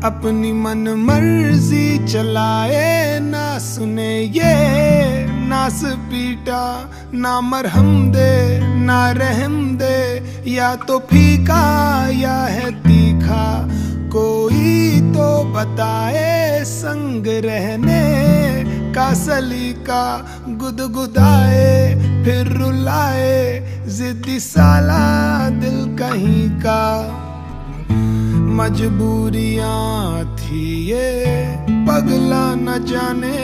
अपनी मन मर्जी चलाए, ना सुने ये नास पीटा, ना मरहम दे ना रहम दे, या तो फीका या है तीखा। कोई तो बताए संग रहने का सलीका, गुदगुदाए फिर रुलाए, जिद्दी साला दिल कहीं का। मजबूरियां थी ये पगला न जाने,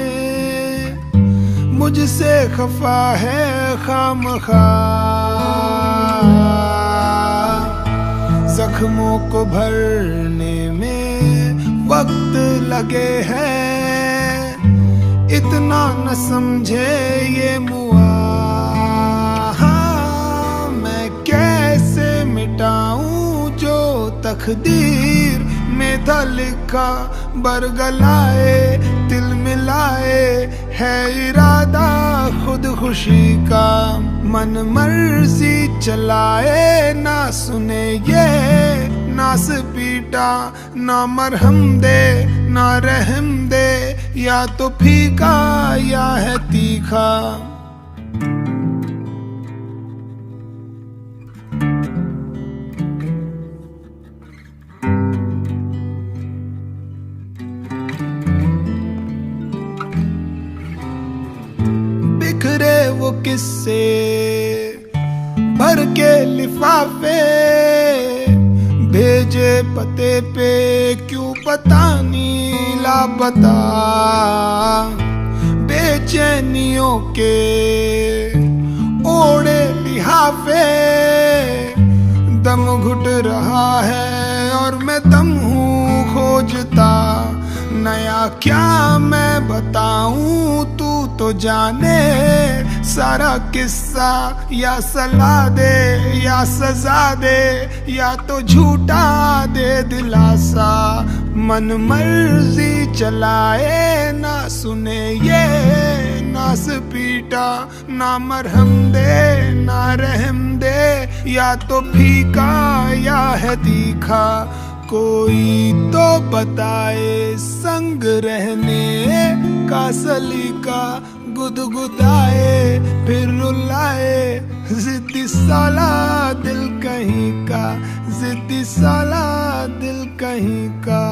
मुझसे खफा है खामखा। जख्मों को भरने में वक्त लगे है, इतना न समझे ये मुआ। मैं कैसे मिटाऊं जो तकदीर में था लिखा, बरगलाए दिल मिलाए है इरादा खुद खुशी का। मन मर्जी चलाए, ना सुने ये नास पीटा, ना मरहम दे ना रहम दे, या तो फीका या है तीखा। बिखरे वो किस्से भर के लिफाफे, भेजे पते पे क्यों पता नहीं लापता। बेचैनियों के ओढ़े लिहाफे, दम घुट रहा है और मैं दम हूँ खोजता। नया क्या मैं बताऊं, तू तो जाने सारा किस्सा। या सलाह दे या सजा दे, या तो झूठा दे दिलासा। मन मर्जी चलाए, ना सुने ये नास पीटा, ना मरहम दे ना रहम दे, या तो फीका या है तीखा। कोई तो बताए संग रहने का सलीका, गुदगुदाए फिर रुलाए, जिद्दी साला दिल कहीं का, जिद्दी साला दिल कहीं का।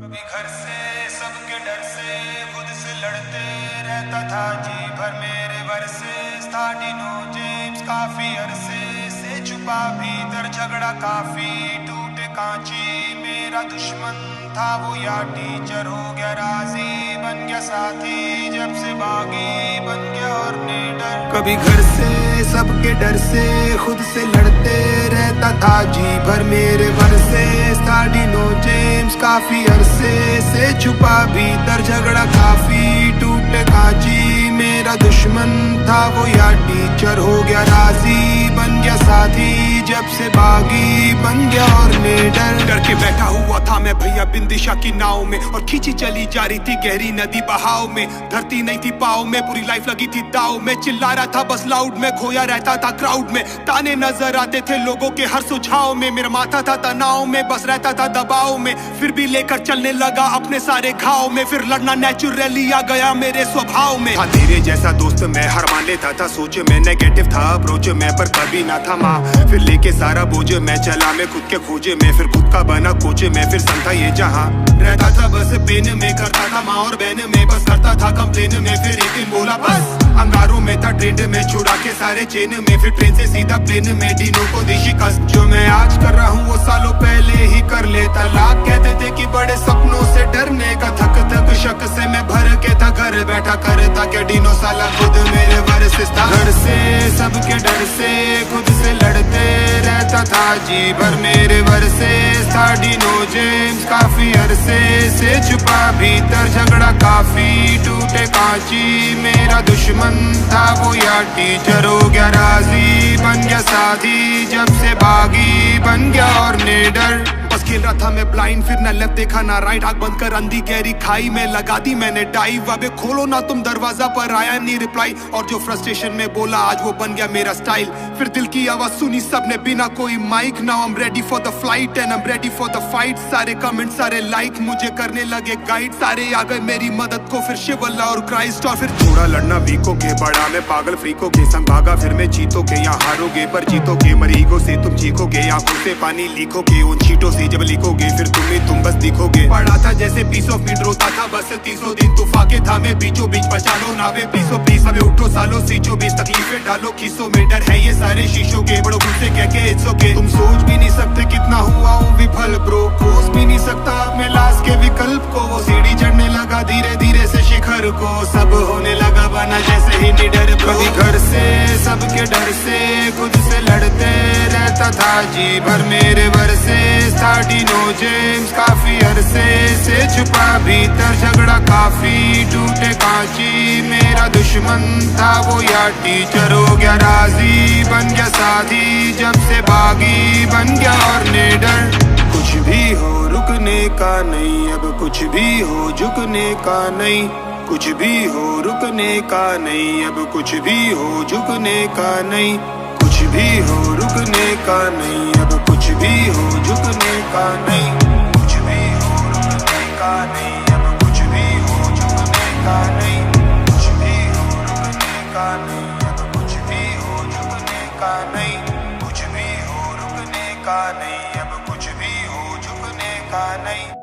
कभी घर से सबके डर से खुद से लड़ते रहता था जी भर मेरे वर्से। था डिनो जेम्स काफी अरसे से छुपा भीतर झगड़ा काफी, टूटे कांची मेरा दुश्मन था वो, या टीचर हो गया राजी, बन गया साथी जब से बागी बन गया और निडर। कभी घर से सबके डर से खुद से लड़ते रहता था जी भर मेरे वर्से। था डिनो जेम्स काफी अरसे से छुपा भीतर झगड़ा काफी, टूटे कांची मेरा दुश्मन था वो, या टीचर हो गया राजी, बन गया साथी जब से बागी बन गया और निडर। डर के बैठा हुआ था मैं भैया बिंदिशा की नाव में, और खींची चली जा रही थी गहरी नदी बहाव में। धरती नहीं थी पाव में, पूरी लाइफ लगी थी दाव में। चिल्ला रहा था बस लाउड में, खोया रहता था क्राउड में। ताने नजर आते थे लोगों के हर सुझाव में, मेरा माथा था तनाव में, बस रहता था दबाव में। फिर भी लेकर चलने लगा अपने सारे घाव में, फिर लड़ना नेचुरली आ गया मेरे स्वभाव में। था तेरे जैसा दोस्त मैं हर मान लेता था, सोच में नेगेटिव था अप्रोच में, पर कभी ना था माँ। फिर लेके सारा बोझ मैं चला मैं खुद के खोजे में, फिर खुद का बना कोच में, फिर संता ये जहाँ रहता था बस पेन में, करता था माँ और बहन में, बस करता था कंप्लेन में। फिर एक दिन बोला बस, अंगारों में था ट्रेंड में, छुड़ा के सारे चेन में, फिर ट्रेन से सीधा प्लेन में, डिनो को देशी कस। जो मैं आज कर रहा हूँ वो सालों पहले ही कर लेता। लाख कहते थे कि बड़े सपनों से डरने का, थक थक शक से मैं भर के था घर बैठा करता क्या डिनो साला खुद मेरे वर्सेस था। घर से सबके डर से खुद से लड़ते रहता था जी भर मेरे वर्सेस। था डिनो जेम्स काफी अरसे से छुपा भीतर झगड़ा काफी, टूटे कांची मेरा दुश्मन था वो, या टीचर हो गया राजी, बन गया साथी जब से बागी बन गया और निडर। बस खेल रहा था मैं ब्लाइंड, फिर ना लेफ्ट देखा ना राइट, आंख बंद कर अंधी गहरी खाई में लगा दी मैंने डाइव। अबे खोलो ना तुम दरवाजा, पर आया नहीं रिप्लाई, और जो फ्रस्ट्रेशन में बोला आज वो बन गया मेरा स्टाइल। फिर दिल की आवाज सुनी सबने बिना कोई mic, now I am ready for the flight and I am ready for the fight. सारे कमेंट सारे लाइक मुझे करने लगे गाइड, सारे आ गए मेरी मदद को, फिर शिव अल्लाह और क्राइस्ट। और फिर थोड़ा लड़ना वीको के, बड़ा मैं पागल फ्रीको के संग भागा, फिर मैं जीतोगे या हारोगे पर जीतोगे, मरीगो से तुम चीखोगे, आंखों से पानी लीखोगे, उन चीटों से जब लिखोगे फिर तुम बस दिखोगे। पढ़ा था जैसे पीस ऑफ मीट, रोता था बस 300 दिन तूफाके था मैं बीचों बीच, बचा लो नावे प्लीजो प्लीज, हमें उठो सालों सीचो बीच, तकलीफें डालो खीसों में, डर है ये सारे शीशों के, बड़ों से कह के इट्स ओके। तुम सोच भी नहीं सकते कितना हुआ हूँ विफल ब्रो, कोस भी नहीं सकता अपने लाश के विकल्प को, वो सीढ़ी चढ़ने लगा धीरे धीरे से शिखर को, सब होने लगा बना जैसे ही निडर ब्रो। कभी घर से सबके डर से खुद से लड़ते रहता था जी भर मेरे वर्से, स्टार्टी नो जेम्स काफी अरसे से छुपा भीतर झगड़ा काफी, टूटे कांची मेरा दुश्मन था वो या टीचर, हो गया राजी बन गया साथी, जब से बागी बन गया और निडर। कुछ भी हो रुकने का नहीं, अब कुछ भी हो झुकने का नहीं, कुछ भी हो रुकने का नहीं, अब कुछ भी हो झुकने का नहीं, कुछ भी हो रुकने का नहीं, अब कुछ भी हो झुकने का नहीं, कुछ भी हो रुकने का नहीं, अब कुछ भी हो झुकने का नहीं, कुछ भी हो रुकने का नहीं, अब कुछ भी हो झुकने का नहीं, कुछ भी हो रुकने का नहीं, अब कुछ भी हो झुकने का नहीं।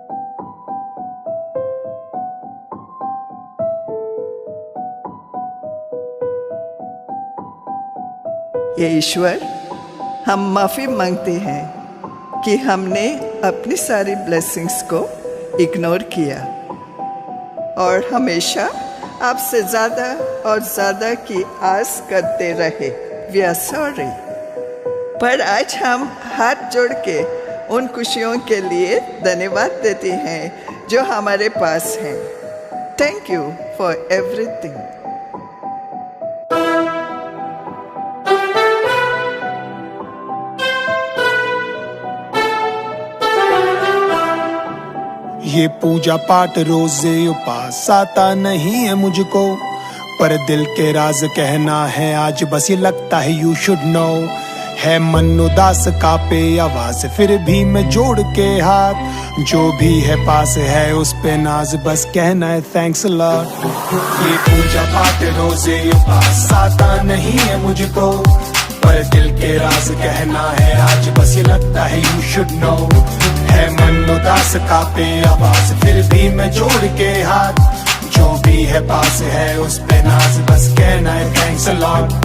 ये ईश्वर, हम माफ़ी मांगते हैं कि हमने अपनी सारी ब्लेसिंग्स को इग्नोर किया और हमेशा आपसे ज़्यादा और ज़्यादा की आस करते रहे। वी आर सॉरी, पर आज हम हाथ जोड़ के उन खुशियों के लिए धन्यवाद देते हैं जो हमारे पास हैं। Thank you for everything. ये पूजा पाठ रोजे उपास आता नहीं है मुझको, पर दिल के राज कहना है आज बस ये लगता है यू शुड नो। है मन उदास कापे आवाज, फिर भी मैं जोड़ के हाथ, जो भी है पास है उस पे नाज, बस कहना है थैंक्स अ लॉट। ये पूजा पाठ रोजे उपास आता नहीं है मुझको, पर दिल के राज कहना है आज बस ये लगता है यू शुड नो। है मन उदास कापे आवाज, फिर भी मैं जोड़ के हाथ, जो भी है पास है उस पे नाज, बस कहना है thanks a lot.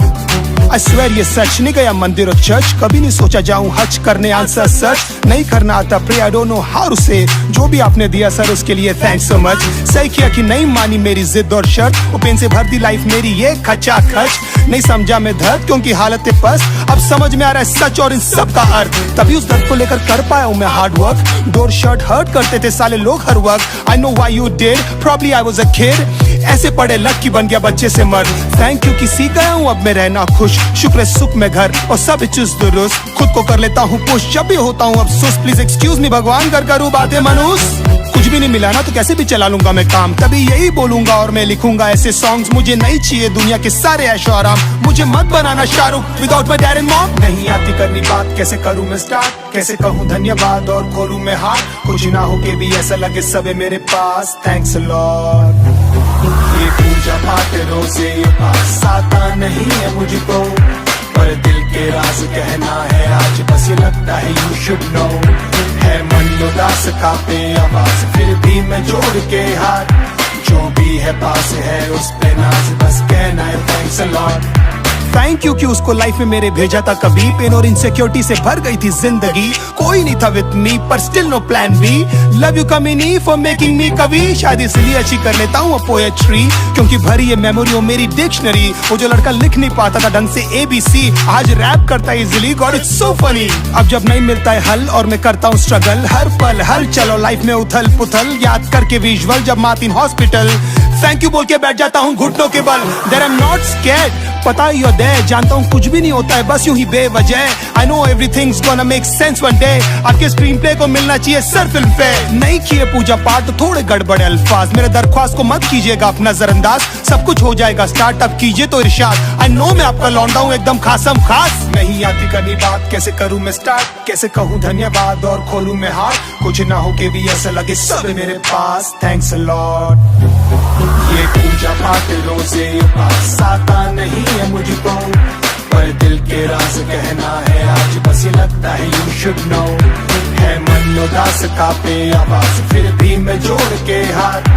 I swear ये सच, नहीं गया मंदिर और चर्च, कभी नहीं सोचा जाऊं हज करने आंसर सर्च, नहीं करना आता pray I don't know how to say, जो भी आपने दिया सर उसके लिए थैंक्स सो मच। सही किया कि नहीं मानी मेरी जिद और शर्त, वो पेन से भर दी लाइफ मेरी ये खचा खच, नहीं समझा मैं दर्द क्योंकि हालत है पस्त, अब समझ में आ रहा है सच और इन सब का अर्थ, तभी उस दर्द को लेकर कर पाया हूँ मैं हार्ड वर्क। डोर शर्ट हर्ट करते थे साले लोग हर वक्त, I know why you did, probably I was a kid, ऐसे पढ़े लक की बन गया बच्चे से मर्द। थैंक यू कि सीख गया हूँ अब मैं रहना खुश, शुक्र है सुख में घर और सब चुस्त दुरुस्त, खुद को कर लेता हूँ पुश जब भी होता हूँ अफसोस, प्लीज एक्सक्यूज मी भगवान कर करूँ बातें मनुष्य। कुछ भी नहीं मिला ना तो कैसे भी चला लूंगा मैं काम, तभी यही बोलूंगा और मैं लिखूंगा ऐसे सॉन्ग्स, मुझे नहीं चाहिए दुनिया के सारे ऐशो आराम, मुझे मत बनाना Shahrukh without my dad and mom. नहीं आती करनी बात, कैसे करूँ मैं स्टार्ट, कैसे कहूँ धन्यवाद और खोलूँ मैं हाथ, कुछ ना हो के भी ऐसा लगे सब है मेरे पास, थैंक्स अ लॉट। ये पूजा पाठ रोजे पास आता नहीं है मुझको, पर दिल के राज कहना है आज बस ये लगता है यू शुड नो। है मन उदास कापे आवाज, फिर भी मैं जोड़ के हाथ, जो भी है पास है उस पे नाज, बस कहना है thanks a lot. Thank you कि उसको लाइफ में मेरे भेजा था कभी, पेन और इनसिक्योरिटी से भर गई थी जिंदगी, कोई नहीं था विद मी पर still no plan b, love you कमिनी फॉर मेकिंग मी कवि, शायद इसलिए अच्छी कर लेता हूँ पोएट्री, क्योंकि भरी है मेमोरी और मेरी डिक्शनरी, वो जो लड़का लिख नहीं पाता था ढंग से ABC आज रैप करता है easily, God it's so funny. अब जब नहीं मिलता है हल और मैं करता हूँ स्ट्रगल, हर पल हल चलो लाइफ में उथल पुथल, याद करके विजुअल जब मार्टिन हॉस्पिटल, थैंक यू बोल के बैठ जाता हूँ घुटनों के बल, there I am not scared, पता ही हो दे, जानता हूँ कुछ भी नहीं होता है बस यूं ही बेवजह। I know everything's gonna make sense one day। आपके स्क्रीन प्ले को मिलना चाहिए सर फिल्म पे। नहीं किए पूजा पाठ तो थोड़े गड़बड़े अल्फाज, मेरे दरख्वास्त को मत कीजिएगा आप नजरअंदाज। सब कुछ हो जाएगा स्टार्ट, अब कीजिए तो इरशाद। I know मैं आपका लौंडा हूँ एकदम खासम खास। नहीं आती करनी बात, कैसे करूँ मैं स्टार्ट, कैसे कहूँ धन्यवाद और खोलूँ मैं हाथ। कुछ ना हो के भी ऐसा लगे सब है मेरे पास। Thanks a lot. ये पूजा पाठ रोजे पास आता नहीं है मुझको, पर दिल के राज कहना है आज बस ये लगता है यू शुड नो। है मन उदास कांपे आवाज, फिर भी मैं जोड़ के हाथ।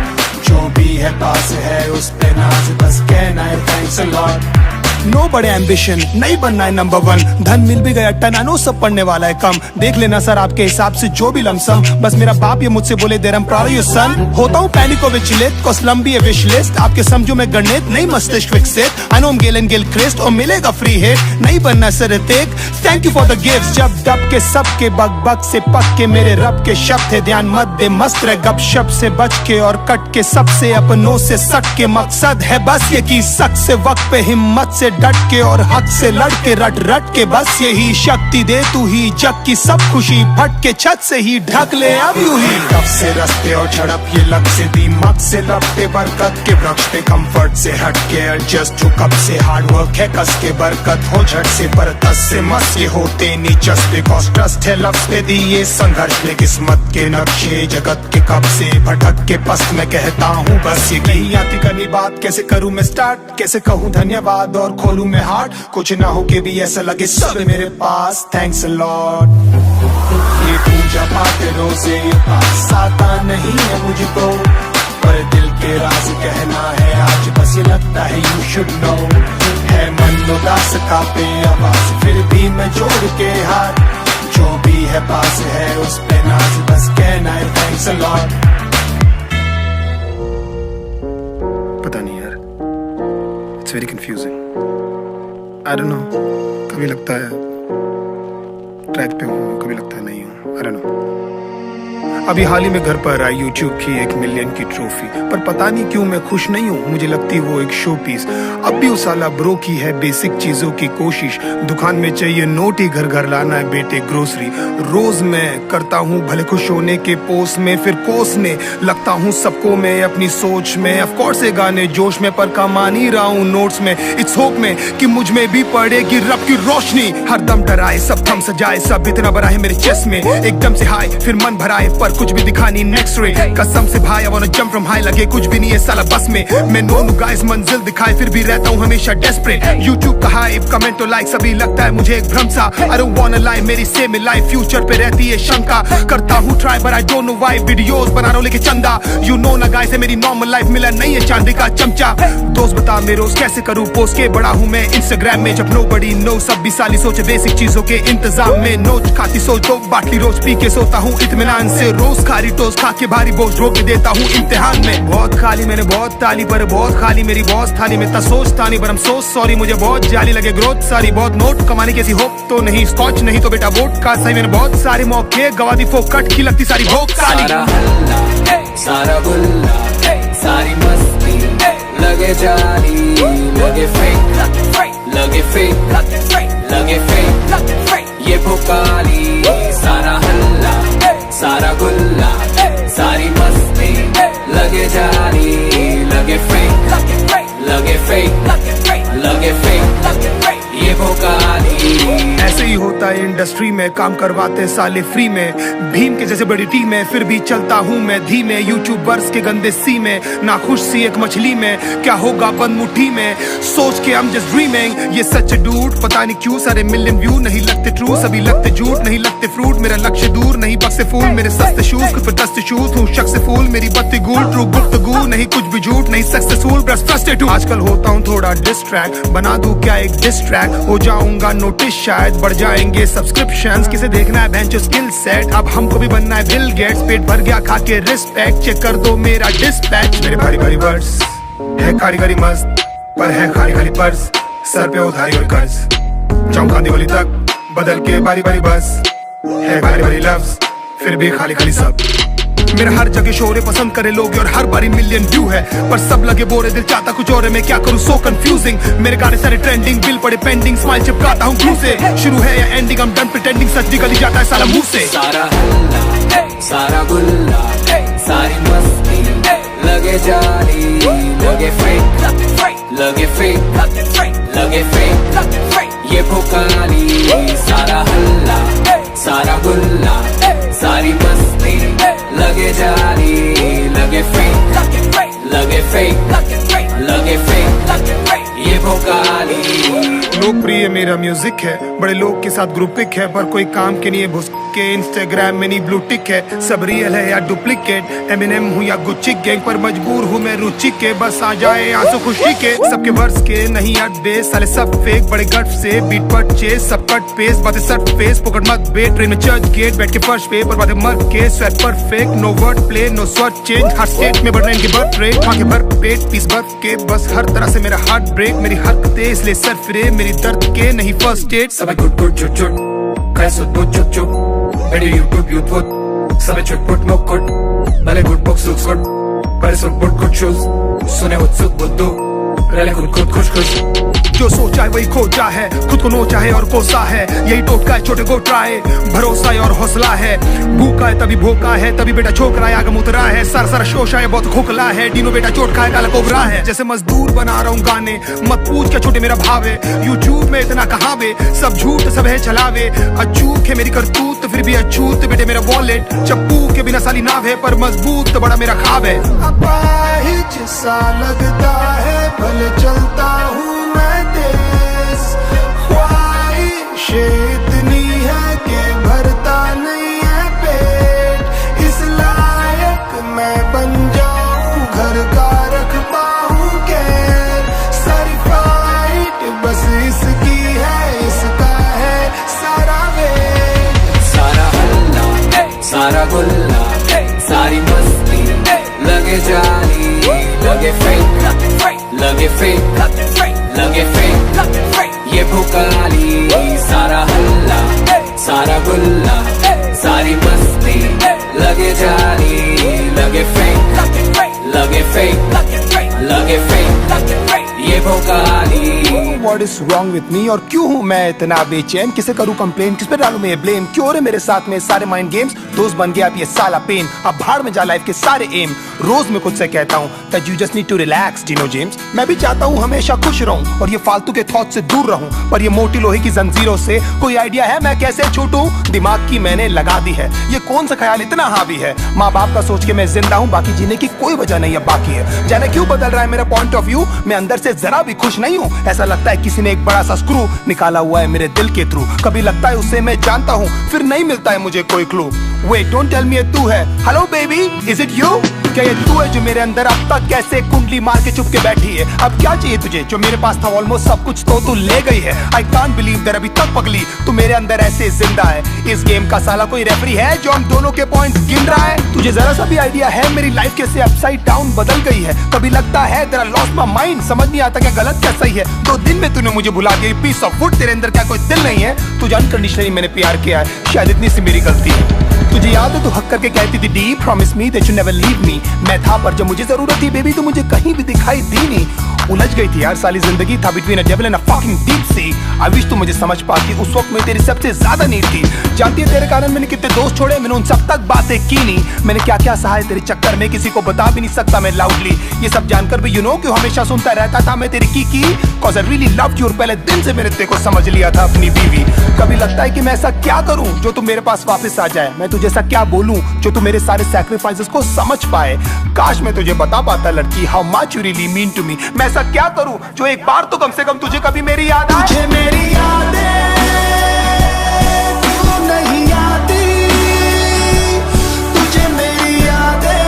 जो भी है पास है उस पे नाज, बस कहना है थैंक्स अ लॉट। नो बड़े एम्बिशन, नहीं बनना है नंबर वन। धन मिल भी गया टन, आई नो सब पढ़ने वाला है कम। देख लेना सर आपके हिसाब से जो भी लमसम, बस मेरा बाप ये मुझसे बोले देर am proud of your son. होता हूँ पैनिक और विचलित, कॉस लंबी है विश लिस्ट। आपके समझो में गणित नहीं मस्तिष्क विकसित। I know Gayle and Gayle Christ और मिलेगा फ्री हिट। नहीं बनना sir Hrithik, thank you for the gifts. जब दब के सबके बग बग से पक के मेरे रब के शब्द थे, ध्यान मत दे मस्त रह गपशप से बच के और कट के सबसे अपनों से सट के। मकसद है बस ये कि सक से वक्त पे हिम्मत से डट के और हक से लड़ के रट रट के बस यही शक्ति दे तू ही। जग की सब खुशी फट के छत से ही ढक ले अब यूं ही। कब से रस्ते और झड़प ये लग से दीमक से लपटे बरकत के वृक्ष पे कंफर्ट से हट के एडजस्ट। जो कब से हार्ड वर्क है कस के बरकत हो झट से पर तस से मस ये होते नीचस पे कॉस ट्रस्ट है लफ्ज पे दिए संघर्ष में किस्मत के नक्शे जगत के कब से भटक के पस्त में कहता हूँ बस ये कहीं आती करनी बात। कैसे करूँ मैं स्टार्ट, कैसे कहूँ धन्यवाद और खोलूँ मैं हार्ट। कुछ ना हो के भी ऐसा लगे सब है मेरे पास। Thanks a lot. ये पूजा पाठ रोजे पास आता नहीं है मुझको, पर दिल के राज कहना है आज बस ये लगता है यू शुड नो। है मन उदास कांपे आवाज, फिर भी मैं जोड़ के हाथ। जो भी है पास है उस पे नाज, बस कहना है थैंक्स अ लॉट। पता नहीं यार, it's very confusing. I don't know, कभी लगता है ट्रैक पे हूँ, कभी लगता है नहीं हूँ। I don't know। अभी हाल ही में घर पर आई YouTube की 1 मिलियन की ट्रॉफी, पर पता नहीं क्यों मैं खुश नहीं हूँ। मुझे लगती वो एक शो पीस। अब भी उस साला ब्रो की है बेसिक चीजों की कोशिश। दुकान में चाहिए नोट ही, घर घर लाना है बेटे ग्रोसरी। रोज मैं करता हूँ भले खुश होने के पोस्ट में, फिर कोसने लगता हूँ सबको मैं अपनी सोच में। ऑफ कोर्स ये गाने जोश में, पर कमा नहीं रहा हूँ नोट्स में। इट्स होप में कि मुझ में भी पड़ेगी रब की रोशनी। हर दम डराए सब थम सजाए, सब इतना बड़ा है मेरे चेस्ट में। एकदम से हाई फिर मन भराए, पर कुछ भी दिखा नहीं नेक्स्ट रे। कसम से भाई I wanna jump from high, लगे कुछ भी नहीं है साला बस में। मैं नो गाइस मंजिल दिखाए, फिर भी रहता हूँ हमेशा डेस्परेट। YouTube का हाइप कमेंट तो लाइक सभी लगता है मुझे एक भ्रम सा। I don't wanna lie, मेरी सेम लाइफ फ्यूचर पे रहती है शंका। करता हूँ try but I don't know why, videos बना रहा हूँ लेके चंदा। You know ना गाइस, मेरी नॉर्मल लाइफ मिला नहीं है चांदी का चमचा। दोस्त बता मैं रोज कैसे करूँ पोस्ट के, बड़ा हूँ मैं इंस्टाग्राम में। जब nobody knows, सब भी साली सोचे बेसिक चीजों के इंतजाम में। नोच खाती सोच दो बाटली रोज पी के सोता हूँ इत्मीनान से। रोज खारी टोस्ट खा के भारी बोझ ढो के देता हूँ इम्तिहान में। बहुत खाली मैंने बहुत ताली, पर बहुत खाली मेरी बॉस थाली में। सोच था नहीं पर हम सोच सॉरी, मुझे बहुत जाली लगे ग्रोथ सारी। बहुत नोट कमाने की ऐसी होप तो नहीं, स्कॉच नहीं तो बेटा वोट का सही। मैंने बहुत सारे मौके गवा दी, फोकट की लगती सारी भोग साली। सारा हल्ला, सारा गुल्ला, सारी मस्ती लगे जाली, लगे फेक, लगे फेक, लगे फेक, ये भोकाली। सारा हल्ला, सारा गुल्ला, सारी मस्ती लगे जाली, लगे फेक, लगे फेक, लगे फेक, ये भोकाली। ऐसे ही होता है इंडस्ट्री में, काम करवाते साले फ्री में। भीम के जैसे बड़ी टीम में, फिर भी चलता हूँ मैं धीमे। यूट्यूबर्स के गंदे सी में, नाखुश सी एक मछली में। क्या होगा बंद मुट्ठी में, सोच के I'm just dreaming। ये सच डूड, पता नहीं क्यों सारे मिलियन व्यू नहीं लगते ट्रू, सभी लगते झूठ नहीं लगते फ्रूट। मेरा लक्ष्य दूर नहीं बक्से फूल, मेरे सस्ते शूज कुछ पर दस्ते शूज हूँ शख्स फूल। मेरी बत्ती गुल ट्रू गुफ्तगू नहीं कुछ भी झूठ नहीं सक्सेसफुल बस फ्रस्ट्रेट हूँ। आजकल होता हूँ थोड़ा डिस्ट्रैक्ट, बना दूं क्या एक डिस्ट्रैक्ट। हो जाऊंगा नोटिस शायद, बढ़ जाएंगे सब्सक्रिप्शंस। किसे देखना है बेंचो स्किल सेट, अब हमको भी बनना है बिल गेट्स। पेट भर गया खा के रिस्पेक्ट, चेक कर दो मेरा डिस्पैच। मेरे भारी भारी वर्ड्स है कारीगरी मस्त, पर है खाली खाली पर्स। सर पे उधारी और कर्ज, चौंका दिवाली तक बदल के बारी बारी बस। है भारी भारी लफ्ज, फिर भी खाली खाली सब। मेरा हर जगह शोर है, पसंद करे लोग और हर बारी मिलियन व्यू है, पर सब लगे बोरे, दिल चाहता कुछ और है, मैं क्या करूं सो कंफ्यूजिंग। मेरे गाने सारे ट्रेंडिंग, बिल पड़े पेंडिंग, स्माइल चिपकाता हूं मुंह से, शुरू है या एंडिंग, I'm done pretending, सच निकल ही जाता है साला मुंह से। सारा हल्ला, सारा गुल्ला, सारी मस्ती लगे जाली, लगे फेक, लगे फेक, लगे फेक, ये भोकाली। सारा हल्ला, सारा गुल्ला, सारी मस्ती लगे जाली, लगे फेक, लगे फेक, लगे फेक, ये भोकाली। लोकप्रिय मेरा म्यूजिक है, बड़े लोग के साथ ग्रुपिक है, पर कोई काम के नहीं है भुस के। इंस्टाग्राम में नहीं ब्लू टिक है, सब रियल है या डुप्लीकेट। एमिनेम हूँ या गुच्ची गैंग, पर मजबूर हूँ मैं रुचि के, बस आ जाए आंसू खुशी के। सबके वर्स के नहीं अड्डे, साले सब फेक, बड़े गट से बीट पर चेस, सब कट पेस, बातें सट फेस, पकड़ मत बेट, ट्रेन में चर्च गेट, बैठ के फर्श पे, पर बातें मर के, sweat perfect, no word play, no स्वर चेंज, हर स्टेट में बढ़ रहे इनके बर्थ रेट, आंखें भर पेट, पीस बर्फ के, बस हर तरह से मेरा हार्ट ब्रेक, मेरी हरकतें इसलिए सर फिरे, मेरी दर्द के नहीं फर्स्ट एड। सब गुट गुट चुट चुट, कैसे बुट चुप चुप, मेरे यूट्यूब यूट्यूब, सब चुट पुट मुकुट, भले गुट बुक सुख सुट, पर सुट बुट कुछ शूज, सुने उत्सुक बुद्धू, रले खुद खुद खुश खुश। जो सोचा है वही खोजा है, खुद को नोचा है और कोसा है, यही टोटका है छोटे गोटरा है, भरोसा है और हौसला है, भूखा है तभी भोका है, तभी बेटा छोकरा है आगे मुतरा है, सारा सारा शोशा है बहुत खोखला है, डीनो बेटा चोट खाए काला कोबरा है। जैसे मजदूर बना रहा हूँ गाने, मत पूछ क्या छोटे मेरा भाव है, यूट्यूब में इतना कहाँ बे, सब झूठ सब है चलावे, अचूक है मेरी करतूत फिर भी अछूत, बेटे मेरा वॉलेट चप्पू के बिना साली नाव है, पर मजबूत तो बड़ा मेरा ख्वाब है। अपाहिज सा लगता है, भले चलता हूँ मैं तेज, ख्वाहिशें इतनी है कि भरता नहीं है पेट, इस लायक मैं बन जाऊं घर का रख पाऊं कैर, सारी फाइट बस इसकी है, इसका है सारा वेट। सारा हल्ला, सारा गुल्ला, सारी मस्ती लगे जाली, लगे फेक, लगे फेक, लगे फेक, ये भोकाली। सारा हल्ला, सारा गुल्ला, सारी मस्ती लगे जाली, लगे फेक, लगे फेक, लगे फेक, ये भोकाली। What is wrong with me? और क्यों हूँ मैं इतना बेचैन, किसे करूँ कंप्लेन, किस पे डालूं मैं ब्लेम, क्यों हो रहे मेरे साथ में सारे माइंड गेम्स, दोस्त बन गया अब ये साला पेन, अब भाड़ में जा लाइफ के सारे एम। रोज मैं खुद से कहता हूँ that you just need to relax, Dino James. मैं भी चाहता हूँ हमेशा खुश रहूं और ये फालतू के थॉट से दूर रहूं, पर ये मोटी लोहे की जंजीरों से कोई आइडिया है मैं कैसे छूटूं, दिमाग की मैंने लगा दी है, ये कौन सा ख्याल इतना हावी है, माँ बाप का सोच के मैं जिंदा हूँ, बाकी जीने की कोई वजह नहीं है बाकी है। जाने क्यों बदल रहा है मेरा पॉइंट ऑफ व्यू, मैं अंदर से जरा भी खुश नहीं हूँ, ऐसा लगता है किसी ने एक बड़ा सा स्क्रू निकाला हुआ है मेरे दिल के थ्रू, कभी लगता है उसे मैं जानता हूँ फिर नहीं मिलता है मुझे कोई clue. Wait don't tell me ये तू है, hello baby is it you, क्या ये तू है जो मेरे अंदर अब तक कैसे कुंडली मार के चुप के बैठी है, अब क्या चाहिए तुझे, जो मेरे पास था ऑलमोस्ट सब कुछ तो तू ले गई है, आई कांट बिलीव दैट अभी तक पगली तू मेरे अंदर ऐसे जिंदा है, इस गेम का साला कोई रेफरी है जो हम दोनों के पॉइंट गिन रहा है, तुझे जरा सा भी आइडिया है मेरी लाइफ कैसे अपसाइड डाउन बदल गई है, कभी लगता है तेरा लॉस्ट माय माइंड, समझ नहीं आता क्या गलत क्या सही है, 2 दिन में तूने मुझे भुला दी, पीस ऑफ फूड, तेरे अंदर क्या कोई दिल नहीं है, तुझे अनकंडीशनली मैंने प्यार किया है, शायद इतनी सी मेरी गलती है। तुझे याद है तू हक करके कहती थी D promise me that you never leave me, मैं था पर जब मुझे जरूरत थी बेबी तू मुझे कहीं भी दिखाई दी नहीं, उलझ गई थी यार साली जिंदगी, था between a devil and a fucking deep sea, I wish तू मुझे समझ पाती, उस वक्त में तेरी सबसे ज्यादा नीड थी, जानती है तेरे कारण मैंने कितने दोस्त छोड़े, मैंने उन सब तक बातें की नहीं, मैंने क्या क्या सहा है तेरे चक्कर में, किसी को बता भी नहीं सकता मैं लाउडली, ये सब जानकर भी यू नो क्यों हमेशा सुनता रहता था मैं तेरी की cause I really loved you, और पहले दिन से मैंने तेरे को समझ लिया था अपनी बीवी, कभी लगता है कि मैं ऐसा क्या करूं जो तू मेरे पास वापस आ जाए, मैं तुझे ऐसा क्या बोलूं जो तू मेरे सारे सैक्रिफाइसेस को समझ पाए, काश मैं तुझे बता पाता लड़की how much you really mean to me, मैं ऐसा क्या करूं जो एक बार तो कम से कम तुझे कभी मेरी याद आए, तुझे मेरी यादें क्यों नहीं आती, तुझे मेरी यादें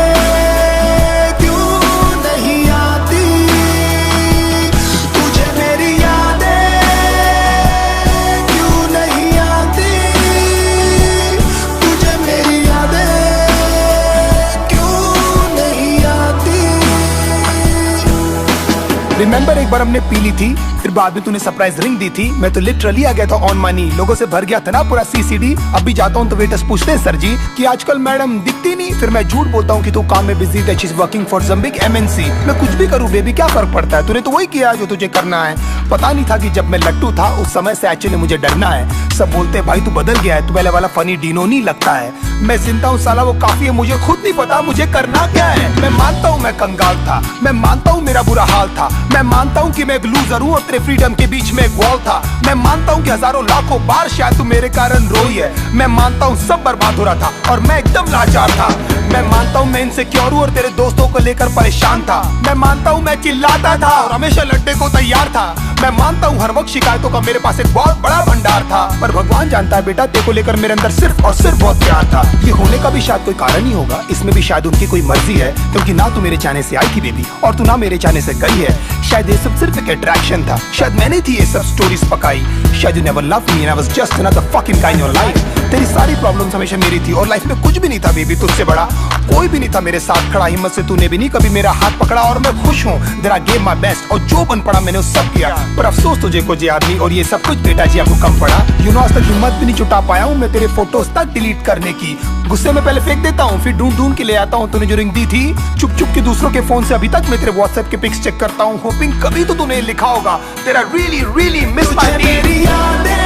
क्यों नहीं आती, तुझे मेरी यादें क्यों नहीं आती, तुझे मेरी यादें क्यों नहीं आती। रिमेंबर एक बार हमने पी ली थी फिर बाद में तूने सरप्राइज रिंग दी थी, मैं तो लिटरली आ गया था ऑन मनी, लोगों से भर गया था ना पूरा सीसीडी। अभी जाता हूँ तो वेटर्स पूछते हैं सर जी कि आजकल मैडम दिखती नहीं, फिर मैं झूठ बोलता हूँ कि तू काम में बिजी है, she is working for some big MNC। मैं कुछ भी करूँ बेबी क्या फर्क पड़ता है, तूने तो वही किया जो तुझे करना है। पता नहीं था कि जब मैं लट्टू था उस समय से एक्चुअली मुझे डरना है। सब बोलते भाई तू बदल गया है, तू पहले वाला फनी डीनो नहीं लगता है। मैं जिंदा हूँ साला वो काफी है, मुझे खुद नहीं पता मुझे करना क्या है। मैं मानता हूँ मैं कंगाल था, मैं मानता हूँ मेरा बुरा हाल था, मैं मानता हूँ कि मैं एक लूजर हूँ और तेरे फ्रीडम के बीच में एक वॉल था। मैं मानता हूँ कि हजारों लाखों बार शायद तू मेरे कारण रोई है। मैं मानता हूँ सब बर्बाद हो रहा था और मैं एकदम लाचार था। मैं मानता हूँ मैं इनसिक्योर हूँ और तेरे दोस्तों को लेकर परेशान था। मैं मानता हूँ मैं चिल्लाता था और हमेशा लड़ने को तैयार था। मैं मानता हूँ हर वक्त शिकायतों का मेरे पास एक बहुत बड़ा भंडार था, पर भगवान जानता है बेटा तेरे को लेकर मेरे अंदर सिर्फ और सिर्फ बहुत प्यार था। ये होने का भी शायद कोई कारण ही होगा, इसमें भी शायद उनकी कोई मर्जी है, क्योंकि ना तू मेरे चाहने से आई थी बेबी और तू ना मेरे चाहने से गई है। शायद ये सब सिर्फ एक अट्रैक्शन था, शायद मैंने थी ये सब स्टोरीज पकाई। शायद you never loved me and I was just another fucking guy in your life. तेरी सारी प्रॉब्लम्स हमेशा मेरी थी और लाइफ में कुछ भी नहीं था बेबी तुझसे बड़ा, कोई भी नहीं था मेरे साथ खड़ा। हिम्मत से तूने भी नहीं कभी मेरा हाथ पकड़ा और मैं खुश हूँ। There I gave my best और जो बन पड़ा मैंने वो सब किया, पर अफसोस तुझे कुछ याद नहीं और ये सब कुछ बेटा जी आपको कम पड़ा। यू नो आज तक हिम्मत भी नहीं जुटा पाया हूँ मैं तेरे फोटोज तक डिलीट करने की। गुस्से में पहले फेंक देता हूँ फिर ढूंढ ढूंढ के ले आता हूँ। तूने जो रिंग दी थी चुप चुप के दूसरों के फोन से अभी तक मैं तेरे व्हाट्सएप के पिक्स चेक करता हूँ, होपिंग कभी तो तूने लिखा होगा तेरा रियली रियली मिस माय मेरी यादें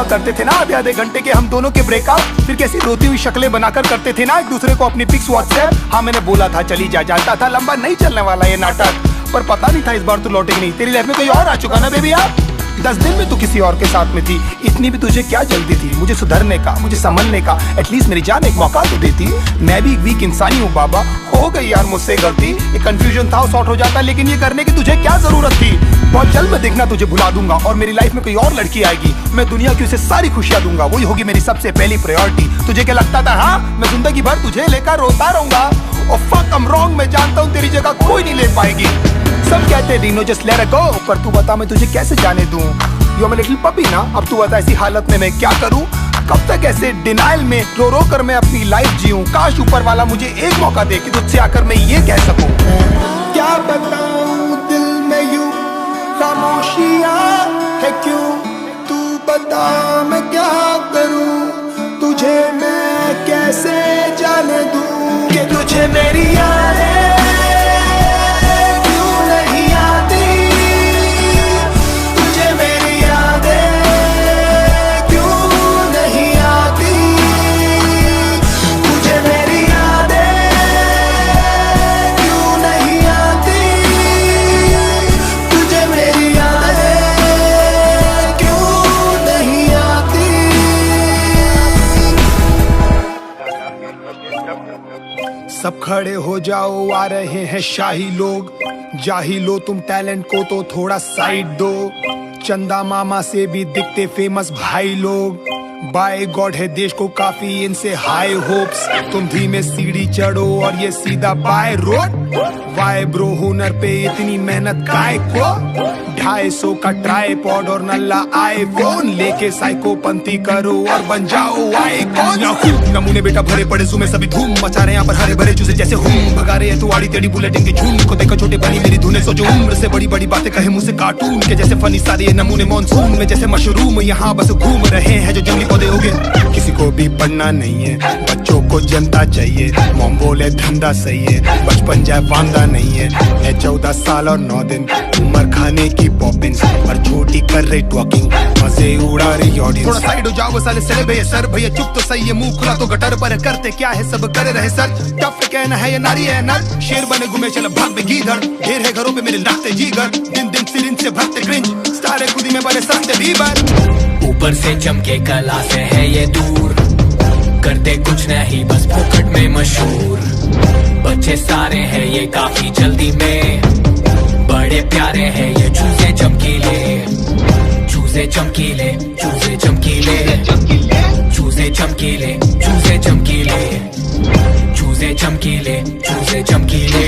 करते थे ना आधे घंटे के हम दोनों के ब्रेकअप, फिर कैसी रोती हुई शक्लें बनाकर करते थे ना एक दूसरे को अपनी पिक्स व्हाट्सएप। हाँ मैंने बोला था चली जा, जानता था लंबा नहीं चलने वाला ये नाटक, पर पता नहीं था इस बार तू लौटेगी नहीं। तेरी लाइफ में कोई और आ चुका ना बेबी। आप 10 दिन में तू किसी और के साथ में थी, इतनी भी तुझे क्या जल्दी थी मुझे सुधरने का, मुझे संभलने का? एटलीस्ट मेरी जान एक मौका तो देती। मैं भी एक वीक इंसान ही हूँ बाबा, हो गई यार मुझसे गलती। एक कंफ्यूजन था सॉर्ट हो जाता, लेकिन ये करने की तुझे क्या जरूरत थी? बहुत जल्द मैं देखना तुझे भुला दूंगा और मेरी लाइफ में कोई और लड़की आएगी, मैं दुनिया की उसे सारी खुशियां दूंगा, वही होगी मेरी सबसे पहली प्रायोरिटी। तुझे क्या लगता था हाँ मैं जिंदगी भर तुझे लेकर रोता रहूंगा? और फक आई एम रॉन्ग, मैं जानता हूँ तेरी जगह कोई नहीं ले पाएगी। सब कहते हैं Dino just let it go, पर तू बता मैं तुझे कैसे जाने दूं? You are my little puppy ना, अब तू बता ऐसी हालत में मैं क्या करूं? कब तक ऐसे डिनाइल में रो रो कर मैं अपनी लाइफ जीऊं? काश ऊपर वाला मुझे एक मौका दे कि तुझसे आकर मैं ये कह सकूं। क्या बताऊं दिल में यूं खामोशियां है क्यों? तू बता मैं क्या करूं? तुझे मैं कैसे जाने दूं कि तुझे मेरी यादें क्यों नहीं आती? तुझे मेरी यादें क्यों नहीं आती? तुझे मेरी यादें क्यों नहीं आती? तुझे मेरी यादें क्यों नहीं आती? सब खड़े हो जाओ, आ रहे हैं शाही लोग। जाहिलो तुम टैलेंट को तो थोड़ा साइड दो। चंदा मामा से भी दिखते फेमस भाई लोग। बाय गॉड है देश को काफी इनसे हाई होप्स। तुम धीमे सीढ़ी चढ़ो और ये सीधा बाय रोड। वाई ब्रो हुनर पे इतनी मेहनत काय को? 250 का ट्राइपॉड और नल्ला आईफोन लेके साइको पंथी करो और बन जाओ आईकॉन। नमूने बेटा भरे पड़े सुमे सभी धूम मचा रहे यहाँ पर हरे भरे चूसे जैसे हूँ। भगा रहे हैं तू आड़ी टेढ़ी बुलेट इनके झूम को देखो छोटे बनी मेरी धुने। सोचो उम्र से बड़ी बड़ी बातें कहे मुझसे कार्टून के जैसे फनी सारे ये नमूने मॉनसून में जैसे मशरूम यहाँ बस घूम रहे हैं जो जंगली पौधे हो गए। किसी को भी पढ़ना नहीं है, बच्चों को जनता चाहिए। मॉम बोले धंधा सही है, बचपन जाए वांदा नहीं है। 14 साल और 9 दिन उम्र खाने की पॉपिंस पर छोटी कर रही टॉकिंग मजे उड़ा रही ऑडियंस। थोड़ा साइड हो जाओ साले सले भैया सर भैया चुप तो सही है। मुंह खुला तो गटर पर करते क्या है सब करे रहे सर। टफ कहना है ये नारी है नर। शेर बने घूमे चल भाग में गीधड़। ढेर है घरों पे मेरे लगते जीगर। दिन दिन सिरिंज से भरते क्रिंज। स्टार है खुदी में बड़े सस्ते बीबर। ऊपर से चमके कला से है ये दूर। करते कुछ नहीं बस फोकट में मशहूर। बच्चे सारे हैं ये काफी जल्दी में। बड़े प्यारे हैं ये चूजे चमकीले। चूजे चमकीले चूजे चमकीले। चमकीले, चूजे चमकीले, चूजे चमकीले, चूजे चमकीले,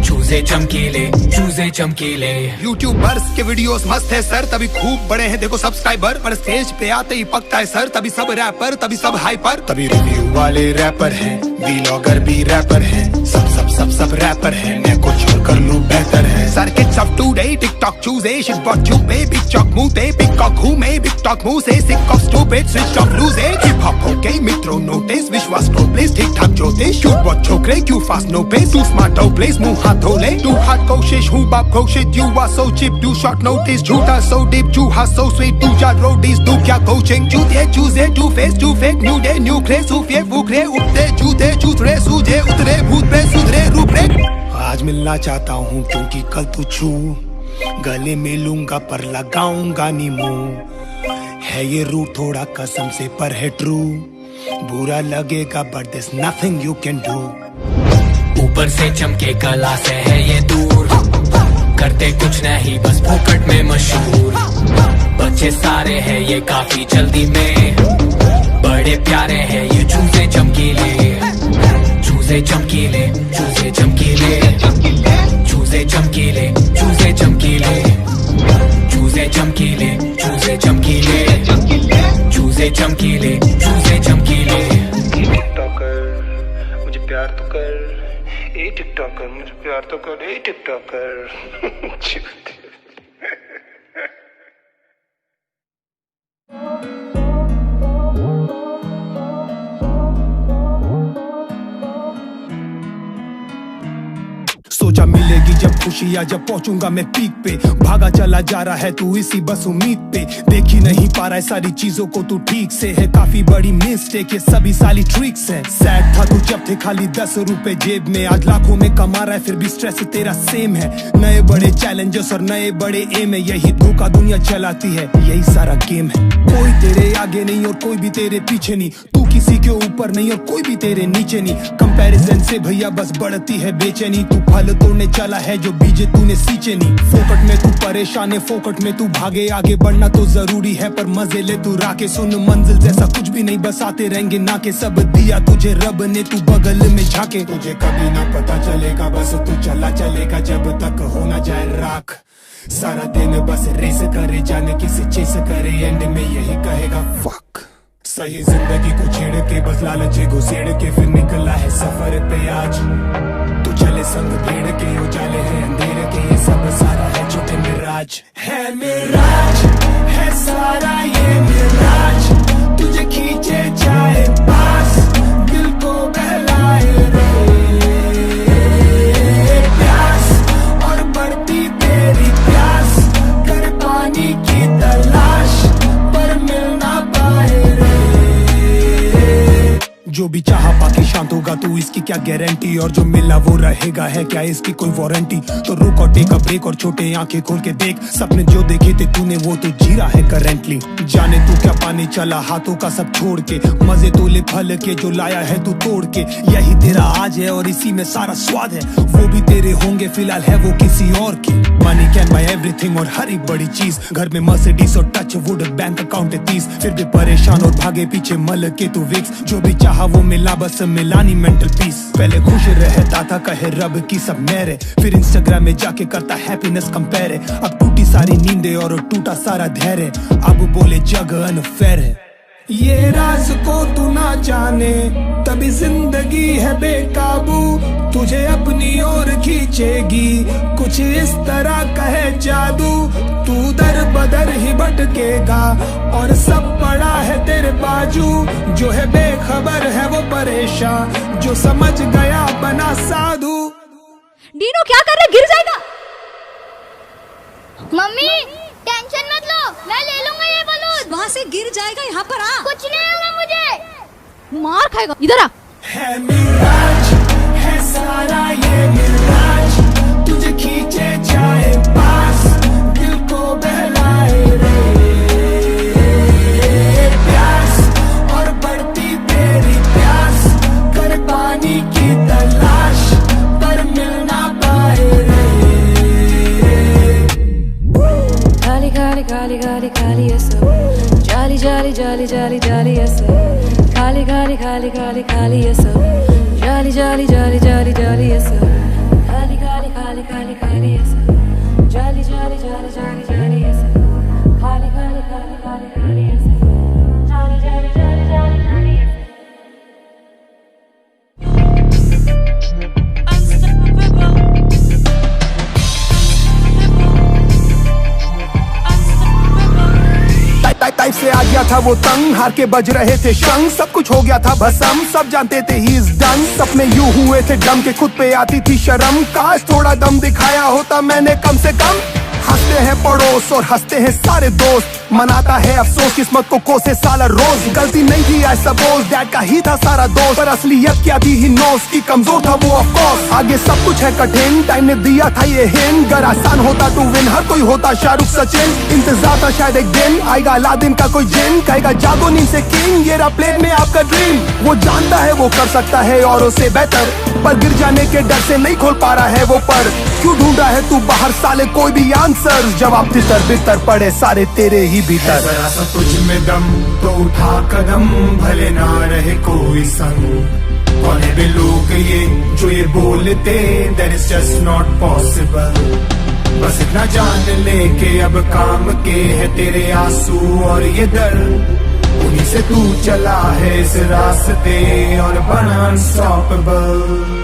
चूजे चमकीले, चूजे चमकीले। यूट्यूबर्स के वीडियोस मस्त है सर, तभी खूब बड़े हैं देखो सब्सक्राइबर, पर स्टेज पे आते ही पकता है सर, तभी सब रैपर, तभी सब हाइपर, तभी रिव्यू वाले रैपर हैं, व्लॉगर भी रैपर हैं, सब रैपर हैं, मैं कुछ और कर लूं बेहतर है। Sir kids of today TikTok choose shit what you pay, big chalk मुंह पे पिकॉक घूमे, बिग टॉक मुंह से sick of stupid switch off loose, hip hop हो गई मित्रों नोटिस, विश्वास नो प्लेस ठीक ठाक जोते, शूट बहुत छोकरे क्यों fast no pace, too smart हो प्लेस मुंह हाथ धो ले, टू हार्ड कोशिश हूँ बाप घोषित, you are so cheap to short notice, झूठा सो डीप चूहा सो स्वीट, टू जा रोडीज तू क्या कोचिंग, चूते choose to face to fake new day new craze सूफे फूकरे उठते जूते चूतरे सूझे उतरे भूत पे सुधरे रूपरेख। आज मिलना चाहता हूँ क्योंकि कल तू छू, गले मिलूंगा पर लगाऊंगा नी मुंह, है ये रूट थोड़ा कसम से पर है ट्रू, बुरा लगेगा but there's nothing you can do। ऊपर से चमके कला से है ये दूर, करते कुछ नहीं बस फोकट में मशहूर, बच्चे सारे हैं ये काफी जल्दी में, बड़े प्यारे हैं ये चूजे चमकीले, चूजे चमकीले, चूजे चमकीले, चूजे चमकीले, चूजे चमकीले, चूजे चमकीले, चूजे चमकीले, चूजे चमकीले, चूजे चमकीले। टिकटॉकर मुझे प्यार तो कर, ए टिकटॉकर मुझे प्यार तो कर, ए टिकटॉकर। सोचा मिलेगी जब खुशियाँ, जब पहुंचूंगा मैं पीक पे, भागा चला जा रहा है तू इसी बस उम्मीद पे, देख ही नहीं पा रहा है सारी चीजों को तू ठीक से, है काफी बड़ी मिस्टेक ये सभी साली ट्रिक्स है। सैड था तू जब थे खाली 10 रुपए जेब में, आज लाखों में कमा रहा है फिर भी स्ट्रेस तेरा सेम है, नए बड़े चैलेंजेस और नए बड़े एम है, यही धोखा दुनिया चलाती है, यही सारा गेम है। कोई तेरे आगे नहीं और कोई भी तेरे पीछे नहीं, तू किसी के ऊपर नहीं और कोई भी तेरे नीचे नहीं, कंपैरिजन से भैया बस बढ़ती है बेचैनी, तू फल तोड़ने चला है जो बीजे तूने सींचे नहीं, फोकट में तू परेशान है, फोकट में तू भागे, आगे बढ़ना तो जरूरी है पर मजे ले तू राके, सुन मंजिल जैसा कुछ भी नहीं बस आते रहेंगे ना के, सब दिया तुझे रब ने तू बगल में झाके, तुझे कभी ना पता चलेगा बस तू चला चलेगा जब तक हो ना जाए राख, सारा दिन बस रेस करे जाने किसी चीज करे, एंड में यही कहेगा फक। सही जिंदगी को छेड़ के बस लालचे घुसेड़ के फिर निकला है सफर पे आज, तू चले संग भेड़ के उजाले हैं अंधेरे के, ये सब सारा है झूठे मिराज, है मिराज है सारा ये मिराज, तुझे खींचे जाए पास दिल को बहलाए रे प्यास, और बढ़ती तेरी प्यास कर पानी की तलाश पर मिल ना पाए रे, जो भी चाहा पाके शांत होगा तू इसकी क्या गारंटी, और जो मिला वो रहेगा है क्या इसकी कोई वारंटी, तो रुक और टेक अ ब्रेक और छोटे आंखें खोल के देख, सपने जो देखे थे तूने वो तो जी रहा है करेंटली, जाने तू क्या पाने चला हाथों का सब छोड़ के, मजे तो ले फल के जो लाया है तू तोड़ के, यही तेरा आज है और इसी में सारा स्वाद है, वो भी तेरे होंगे फिलहाल है वो किसी और की, मनी कैन बाय एवरीथिंग और हर एक बड़ी चीज, घर में मर्सिडीज और टच वुड बैंक अकाउंट है 30, फिर भी परेशान और भागे पीछे मल के तू विक्स, जो भी चाहा वो मिला बस मिलानी मेंटल पीस, पहले खुश रहता था कहे रब की सब मेरे, फिर इंस्टाग्राम में जाके करता हैप्पीनेस कंपेयर है, अब टूटी सारी नींदें और टूटा सारा धैर्य, अब बोले जग अनफेयर है, ये राज को तू ना जाने तभी जिंदगी है बेकाबू, तुझे अपनी ओर खींचेगी कुछ इस तरह कहे जादू, तू दर बदर ही भटकेगा और सब पड़ा है तेरे बाजू, जो है बेखबर है वो परेशान, जो समझ गया बना साधु। डीनो क्या कर रहे, गिर जाएगा। मम्मी टेंशन मत लो, मैं ले लूंगा ये बलून। वहाँ से गिर जाएगा, यहाँ पर आ। कुछ नहीं होगा मुझे। मार खाएगा, इधर आ। है मिराज है सारा ये मिराज, तुझे खींचे जाए पास दिल को बहलाए रे प्यास, और बढ़ती तेरी प्यास कर पानी की तलाश पर मिल ना पाए रे। खाली खाली खाली खाली खाली ऐसा, जाली जाली जाली जाली जाली ऐसा, खाली खाली खाली खाली ये सब जाली जाली जाली जाली जाली ये सब खाली खाली खाली खाली खाली ये सब जाली जाली जाली जाली जाली ये सब खाली खाली खाली खाली खाली ये सब जाली जाली जाली जाली जाली ये सब टाइप से आ गया था वो तंग, हार के बज रहे थे शंख, सब कुछ हो गया था भसम, सब जानते थे ही इज डन। सपने यूं हुए थे डम के खुद पे आती थी शर्म, काश थोड़ा दम दिखाया होता मैंने कम से कम। हंसते हैं पड़ोस और हंसते हैं सारे दोस्त, मनाता है अफसोस किस्मत को कोसे साला रोज। गलती नहीं थी आई सपोज, डैड का ही था सारा दोस्त, पर असलियत क्या थी ही नोस की कमजोर था वो ऑफ कोर्स। आगे सब कुछ है कठिन, टाइम ने दिया था ये हिंट, अगर आसान होता टू विन हर कोई होता शाहरुख सचिन। इंतजार था शायद एक दिन आएगा अलादीन का कोई जिन, कहेगा जागो नींद से किंग, ये रहा प्लेन में आपका ड्रीम। वो जानता है वो कर सकता है औरों से बेहतर, पर गिर जाने के डर से नहीं खोल पा रहा है वो पर। क्यों ढूंढ रहा है तू बाहर साले कोई भी आंसर, जवाब तितर बितर पड़े सारे तेरे ही भीतर। जरा सा तुझ में दम तो उठा कदम, भले ना रहे कोई संग। कौन है वे लोग ये जो ये बोलते, that is just not possible। बस इतना जान ले के अब काम के है तेरे आंसू और ये दर्द, उन्हीं से तू चला है इस रास्ते और बना अनस्टॉपेबल।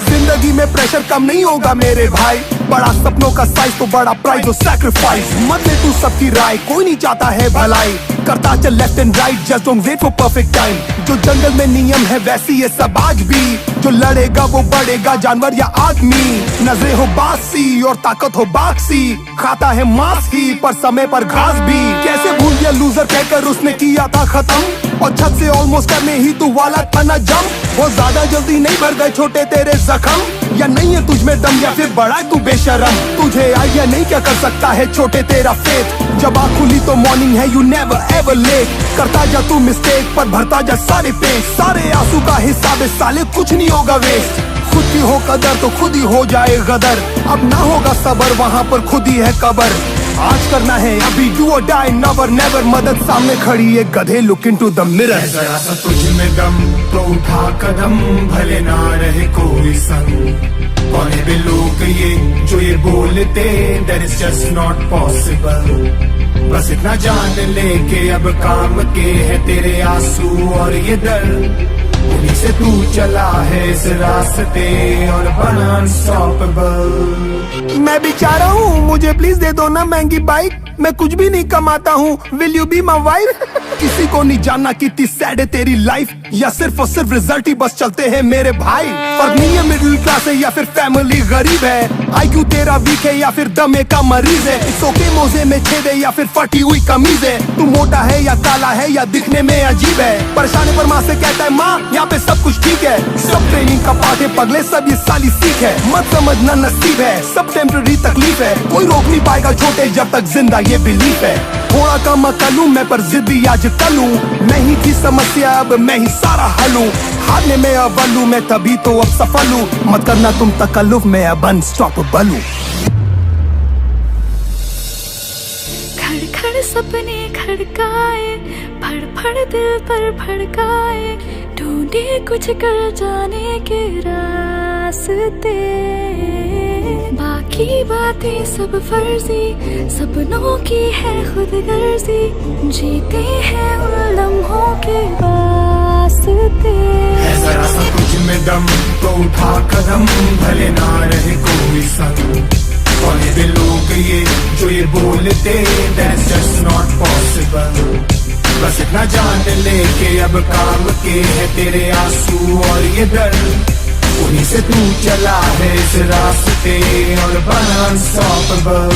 जिंदगी में प्रेशर कम नहीं होगा मेरे भाई, बड़ा सपनों का साइज तो बड़ा प्राइस और सैक्रिफाइस। मत ले तू सबकी राय, कोई नहीं चाहता है भलाई, करता चल left and right, just don't wait for perfect time. जो जंगल में नियम है वैसी ये सब आज भी, जो लड़ेगा वो बढ़ेगा जानवर या आदमी। नजरें हो बासी और ताकत हो बाक्सी, खाता है मांस ही पर समय पर घास भी। कैसे भूल गया लूजर कहकर उसने किया था खत्म, और छत से ऑलमोस्ट करने ही तू वाला था ना जम। वो ज्यादा जल्दी नहीं भर गए छोटे तेरे जख्म, या नहीं है तुझ में दम या फिर बड़ा है तू बेशरम। तुझे आइडिया नहीं क्या कर सकता है छोटे तेरा फेथ, जब आँख खुली तो मॉर्निंग है यू नेवर एवर लेट। करता जा तू मिस्टेक पर भरता जा सारे पेज, सारे आंसू का हिसाब साले कुछ नहीं होगा वेस्ट। खुद की हो कदर तो खुद ही हो जाए गदर, अब ना होगा सबर वहाँ पर खुद ही है कबर। आज करना है अभी, डू और डाई नेवर नेवर, मदद सामने खड़ी है गधे, लुक इनटू द मिरर। जरा सा तुझ में दम तो उठा कदम, भले ना रहे कोई संग। कौन है वे लोग ये जो ये बोलते, that is just not possible। बस इतना जान ले के अब काम के है तेरे आंसू और ये दर्द, उन्हीं से तू चला है इस रास्ते और बना अनस्टॉपेबल। मैं बेचारा हूँ, मुझे प्लीज दे दो ना महंगी बाइक, मैं कुछ भी नहीं कमाता हूँ, will you be my wife. किसी को नहीं जानना कितनी सैड है तेरी लाइफ, या सिर्फ और सिर्फ रिजल्ट ही बस चलते हैं मेरे भाई। फर्क नहीं है मिडिल क्लास है या फिर फैमिली गरीब है, IQ तेरा वीक है या फिर दमे का मरीज है। इट्स ओके मोजे में छेद है या फिर फटी हुई कमीज है, तू मोटा है या काला है या दिखने में अजीब है। परेशानी पर माँ से कहता है माँ यहाँ पे सब कुछ ठीक है, सब ट्रेनिंग का पार्ट है पगले, सब ये साली सीख है। मत समझना नसीब है, सब टेम्पररी तकलीफ है, कोई रोक नहीं पाएगा छोटे जब तक जिंदा ये बिलीफ है। थोड़ा कम अकल हूँ मैं पर जिद्दी आज कल हूँ, नहीं थी समस्या अब मैं ही सारा हल हूँ। हारने में अव्वल हूँ मैं तभी तो अब सफल हूँ, मत करना तुम तकल्लुफ में अब अनस्टॉपेबल हूँ। खड़ सपने खड़काए, फड़ फड़ दिल पर भड़काए, ढूंढे कुछ कर जाने के रास्ते। बाकी बातें सब फर्जी, सपनों की है खुद गर्जी, जीते हैं उन लम्हों के वास्ते। जरा सा तुझ में दम तो उठा कदम, भले ना रहे कोई संग। कौन है वे लोग ये जो ये बोलते, that is just not possible। बस इतना जान ले के अब काम के है तेरे आंसू और ये दर्द, उन्हीं से तू चला है इस रास्ते और बना अनस्टॉपेबल।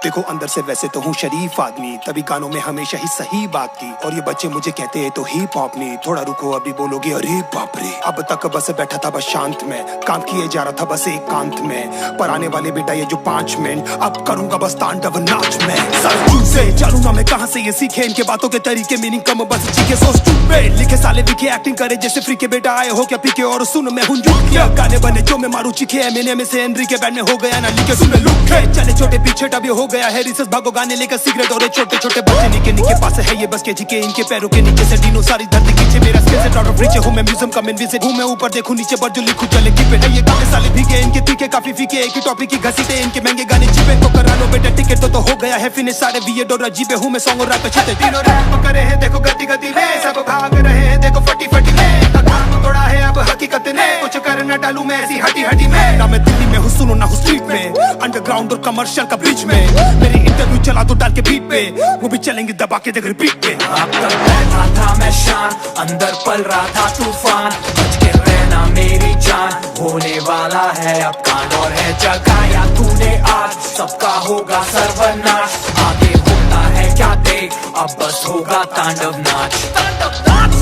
देखो अंदर से वैसे तो हूँ शरीफ आदमी, तभी गानों में हमेशा ही सही बात की। और ये बच्चे मुझे कहते हैं तो हिप हॉप नहीं, थोड़ा रुको अभी बोलोगे अरे बाप रे। अब तक बस बैठा था बस शांत में, काम किए जा रहा था बस एकांत में। पर आने वाले बेटा ये जो 5 मिनट अब करूंगा बस तांडव नाच में। साले चूसे चलूंगा मैं कहाँ से ये सीखे, इनके बातों के तरीके मीनिंग कम बस चीखे। सो स्टूपिड लिखे साले विखे एक्टिंग करे जैसे फ्री के बेटा आए हो क्या पीके। और सुन मैं हूँ क्या गाने बने जो मैं मारू चिखे है, मैंने में से एनरी के बैंड में हो गया ना लिखे। सुन लुके चले छोटे पीछे टबी हो गया है रिसर्च, भागो गाने लेकर सिगरेट और छोटे छोटे बच्चे निके निके पास है ये बस के झिके। इनके पैरों के नीचे से डीनो सारी धरती खींचे, मेरा स्किल से आउट ऑफ रीच हूं मैं, म्यूजियम का मेन विजिट हूं मैं। ऊपर देखूं नीचे पर जो लिखूं चले की पे ये गाने साले भीगे, इनके तीखे काफी फीके। एक ही टॉपिक की घसीटे, इनके महंगे गाने चिपे। तो करा लो बेटा टिकट तो हो गया है फिनिश, सारे वियर्ड और अजीबे हूं मैं। सॉन्ग और रैप छते तीनों रैप करे हैं देखो गति गति में, सब भाग रहे हैं देखो फटी फटी में। काम तोड़ा है अब हकीकत ने, कुछ कर न डालूं मैं ऐसी हटी हटी में। ना मैं दिल्ली में हूँ सुनो ना हूँ स्ट्रीट में, अंडरग्राउंड और कमर्शियल का बीच में। मेरी इंटरव्यू चला दो डाल के बीट पे, वो भी चलेंगे दबा के देख रिपीट पे। अब तक बैठा था मैं शान, अंदर पल रहा था तूफान। बच के रहना मेरी जान, होने वाला है अब कांड और है जगाया तूने आज। सबका होगा सर्वनाश, आगे होता है क्या देख, अब बस होगा तांडव नाच। तांडव नाच,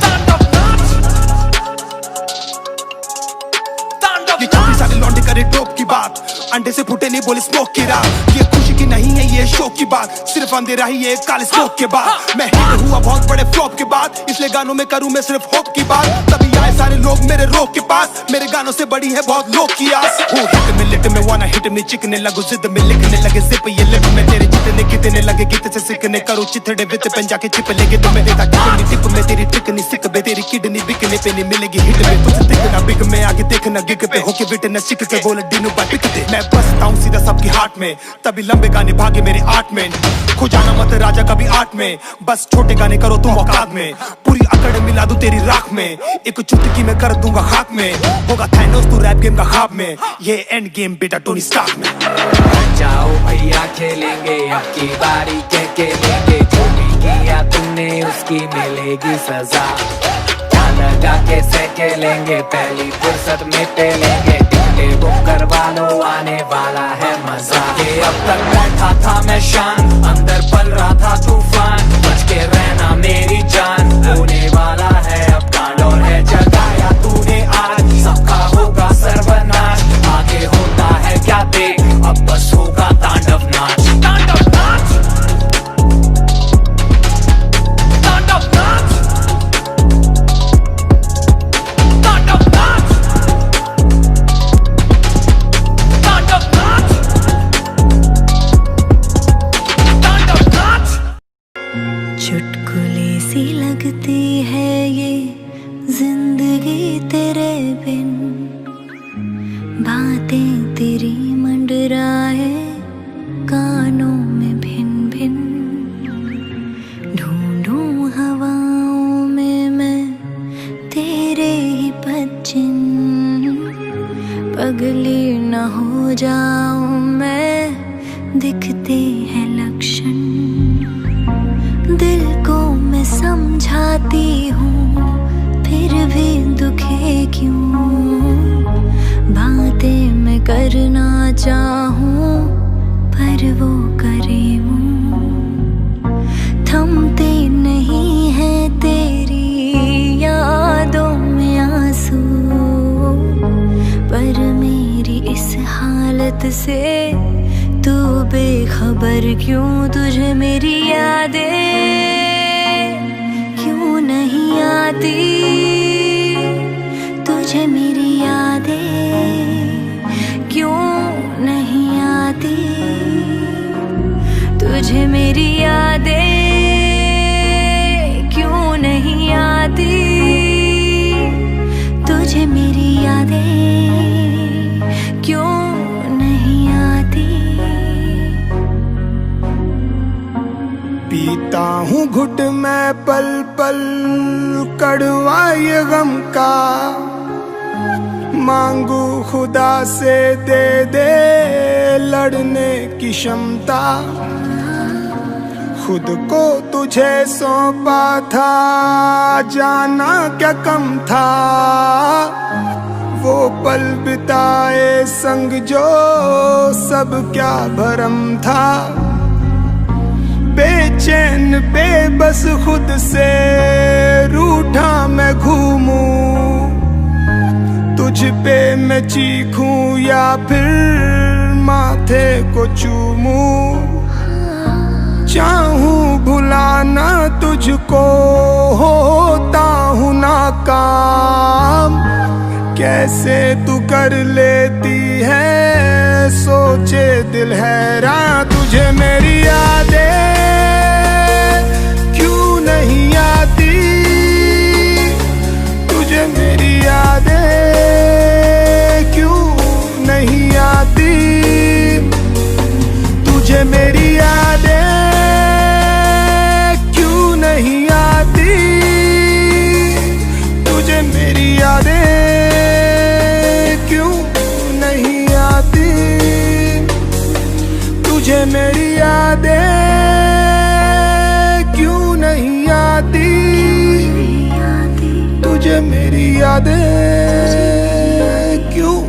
तांडव नाच, तांडव ये काफी सारे लौंडे करे टॉप की बात, अंडे से फूटे नहीं बोले स्मोक की रात। ये खुशी की नहीं है ये शौक की बात, सिर्फ अंधेरा ही है काले स्मोक के बाद। मैं हिट हुआ बहुत बड़े फ्लॉप के बाद, इसलिए गानों में करूं मैं सिर्फ होप की बात। तभी आए सारे लोग मेरे रोक के पास, मेरे गानों से बड़ी है बहुत लोग की आस। हूँ हिट में लिट में वाना हिट में चिकने लगो जिद में लिखने लगे जिप ये लिप में तेरे जितने कितने लगे गीत से सीखने करो चिथड़े वित पेन जाके चिप लेगे तो मैं देता कितनी टिप में तेरी ट्रिक नहीं सिक बे, तेरी किडनी बिकने पे नहीं मिलेगी हिट में। तुझे दिखना बिग में आगे देखना गिग पे होके विटनेस चिक के बोले डिनू बा टिक दे। मैं बसता हूँ सीधा सबकी हार्ट में, तभी लंबे गाने भागे मेरे 8 में। खो जाना मत राजा कभी 8 में, बस छोटे गाने करो तुम औकात में। पूरी अकड़ मिला दूं तेरी राख में, एक चुटकी में कर दूंगा खाक में। होगा थैनोस तू रैप गेम का ख्वाब में, ये एंड गेम बेटा टोनी स्टार्क में। जाओ भैया खेलेंगे अब की बारी कह के लेंगे, जो भी किया तुमने उसकी मिलेगी सजा। क्या लगा के सह लेंगे, पहली फुर्सत में पे लेंगे। टिकटे बुक करवा लो आने वाला है मजा। ये अब तक बैठा था मैं शान, अंदर पल रहा था तूफान। बच के रहना मेरी जान, होने वाला है अब कांड और है जगाया तूने आज। सबका होगा सर्वनाश, आगे होता है क्या देख, अब बस होगा तांडव नाच। तांडव नाच, तांडव नाच, तांडव नाच, तांडव नाच, तांडव नाच। चुटकुले सी लगती है ये जिंदगी तेरे बिन, बातें तेरी मंडराए कानों में भिन भिन। ढूंढूं हवाओं में मैं तेरे ही पचिन, पगली न हो जाऊं मैं दिखते हैं लक्षण। दिल को मैं समझाती हूँ फिर भी दुखे क्यों, बातें मैं करना चाहूँ पर वो करे मुँह। थमते नहीं है तेरी यादों में आंसू, पर मेरी इस हालत से तू बेखबर क्यों। तुझे मेरी यादें क्यों नहीं आती, तुझे मेरी यादें क्यों नहीं आती, तुझे मेरी यादें क्यों नहीं आती, तुझे मेरी यादें क्यों नहीं आती। पीता हूँ घुट मैं पल पल कड़वा ये गम का, मांगू खुदा से दे दे लड़ने की क्षमता। खुद को तुझे सौंपा था, जाना क्या कम था। वो पल बिताए संग जो सब क्या भरम था। बेचैन बेबस खुद से रूठा मैं घूमूं, तुझ पे मैं चीखूं या फिर माथे को चूमूं। चाहूं भुलाना तुझको होता हूं नाकाम, कैसे तू कर लेती है सोचे दिल हैरान। तुझे मेरी यादें क्यों नहीं आती, तुझे मेरी यादें क्यों नहीं आती, तुझे मेरी यादें क्यों नहीं आती, तुझे मेरी यादें क्यों नहीं आती, तुझे मेरी यादें क्यों नहीं आती, तुझे मेरी यादें क्यों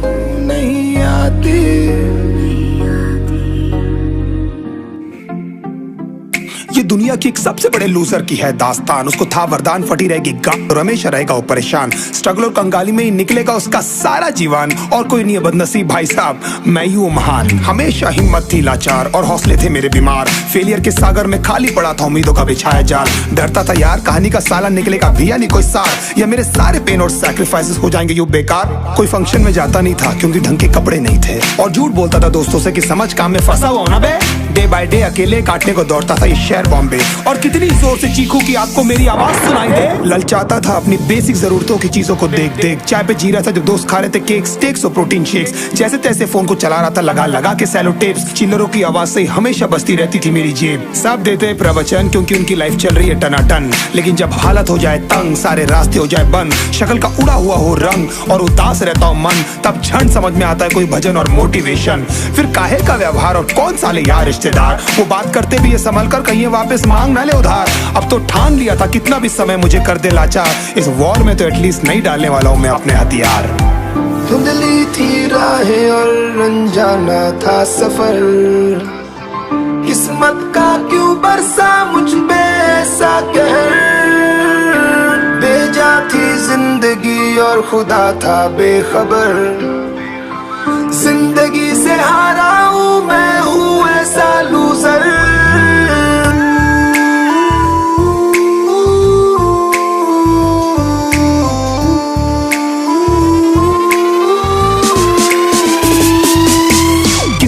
नहीं आती। ये दुनिया की एक सबसे बड़े लूजर की है दास्तान। उसको था वरदान, फटी रहेगी गांठ और हमेशा रहेगा वो परेशान। स्ट्रगल और कंगाली में ही निकलेगा उसका सारा जीवन, और कोई नहीं है बदनसीब भाई साहब, मैं ही हूँ महान। हमेशा हिम्मत थी लाचार और हौसले थे मेरे बीमार। फेलियर के सागर में खाली पड़ा था उम्मीदों का बिछाया जाल। डरता था यार कहानी का साला निकलेगा भी या नहीं कोई सार, या मेरे सारे पेन और सैक्रिफाइसेस हो जाएंगे यूं बेकार। कोई फंक्शन में जाता नहीं था क्योंकि ढंग के कपड़े नहीं थे, और झूठ बोलता था दोस्तों से कि समझ काम में फंसा हुआ ना बे। डे बाय डे अकेले काटने को दौड़ता था ये शहर बॉम्बे, और कितनी जोर से चीखूं कि आपको मेरी आवाज सुनाई दे। ललचाता था अपनी बेसिक जरूरतों की चीजों को देख देख। चाय पे जी रहा था जब दोस्त खा रहे थे केक स्टेक्स और प्रोटीन शेक्स। जैसे तैसे फोन को चला रहा था लगा लगा के सैलो टेप्स। चिल्लरों की आवाज से हमेशा बजती रहती थी मेरी जेब। सब देते प्रवचन क्योंकि उनकी लाइफ चल रही है टनाटन, लेकिन जब हालत हो जाए तंग, सारे रास्ते हो जाए बंद, शक्ल का उड़ा हुआ हो रंग और उदास रहता हो मन, तब क्षण समझ में आता है कोई भजन और मोटिवेशन। फिर काहे का व्यवहार और कौन साले यार रिश्तेदार, वो बात करते भी ये संभल कर कहीं वापस मांग ना ले उधार। अब तो ठान लिया था कितना भी समय मुझे कर दे लाचार, इस वॉर में तो एटलीस्ट नहीं डालने वाला हूं मैं अपने हथियार। धुंधली थी राहें और अनजाना था सफर, किस्मत का क्यों बरसा मुझ पे ऐसा कहर। बेजा थी जिंदगी और खुदा था बेखबर, जिंदगी से हारा हूँ मैं हूँ ऐसा लूजर।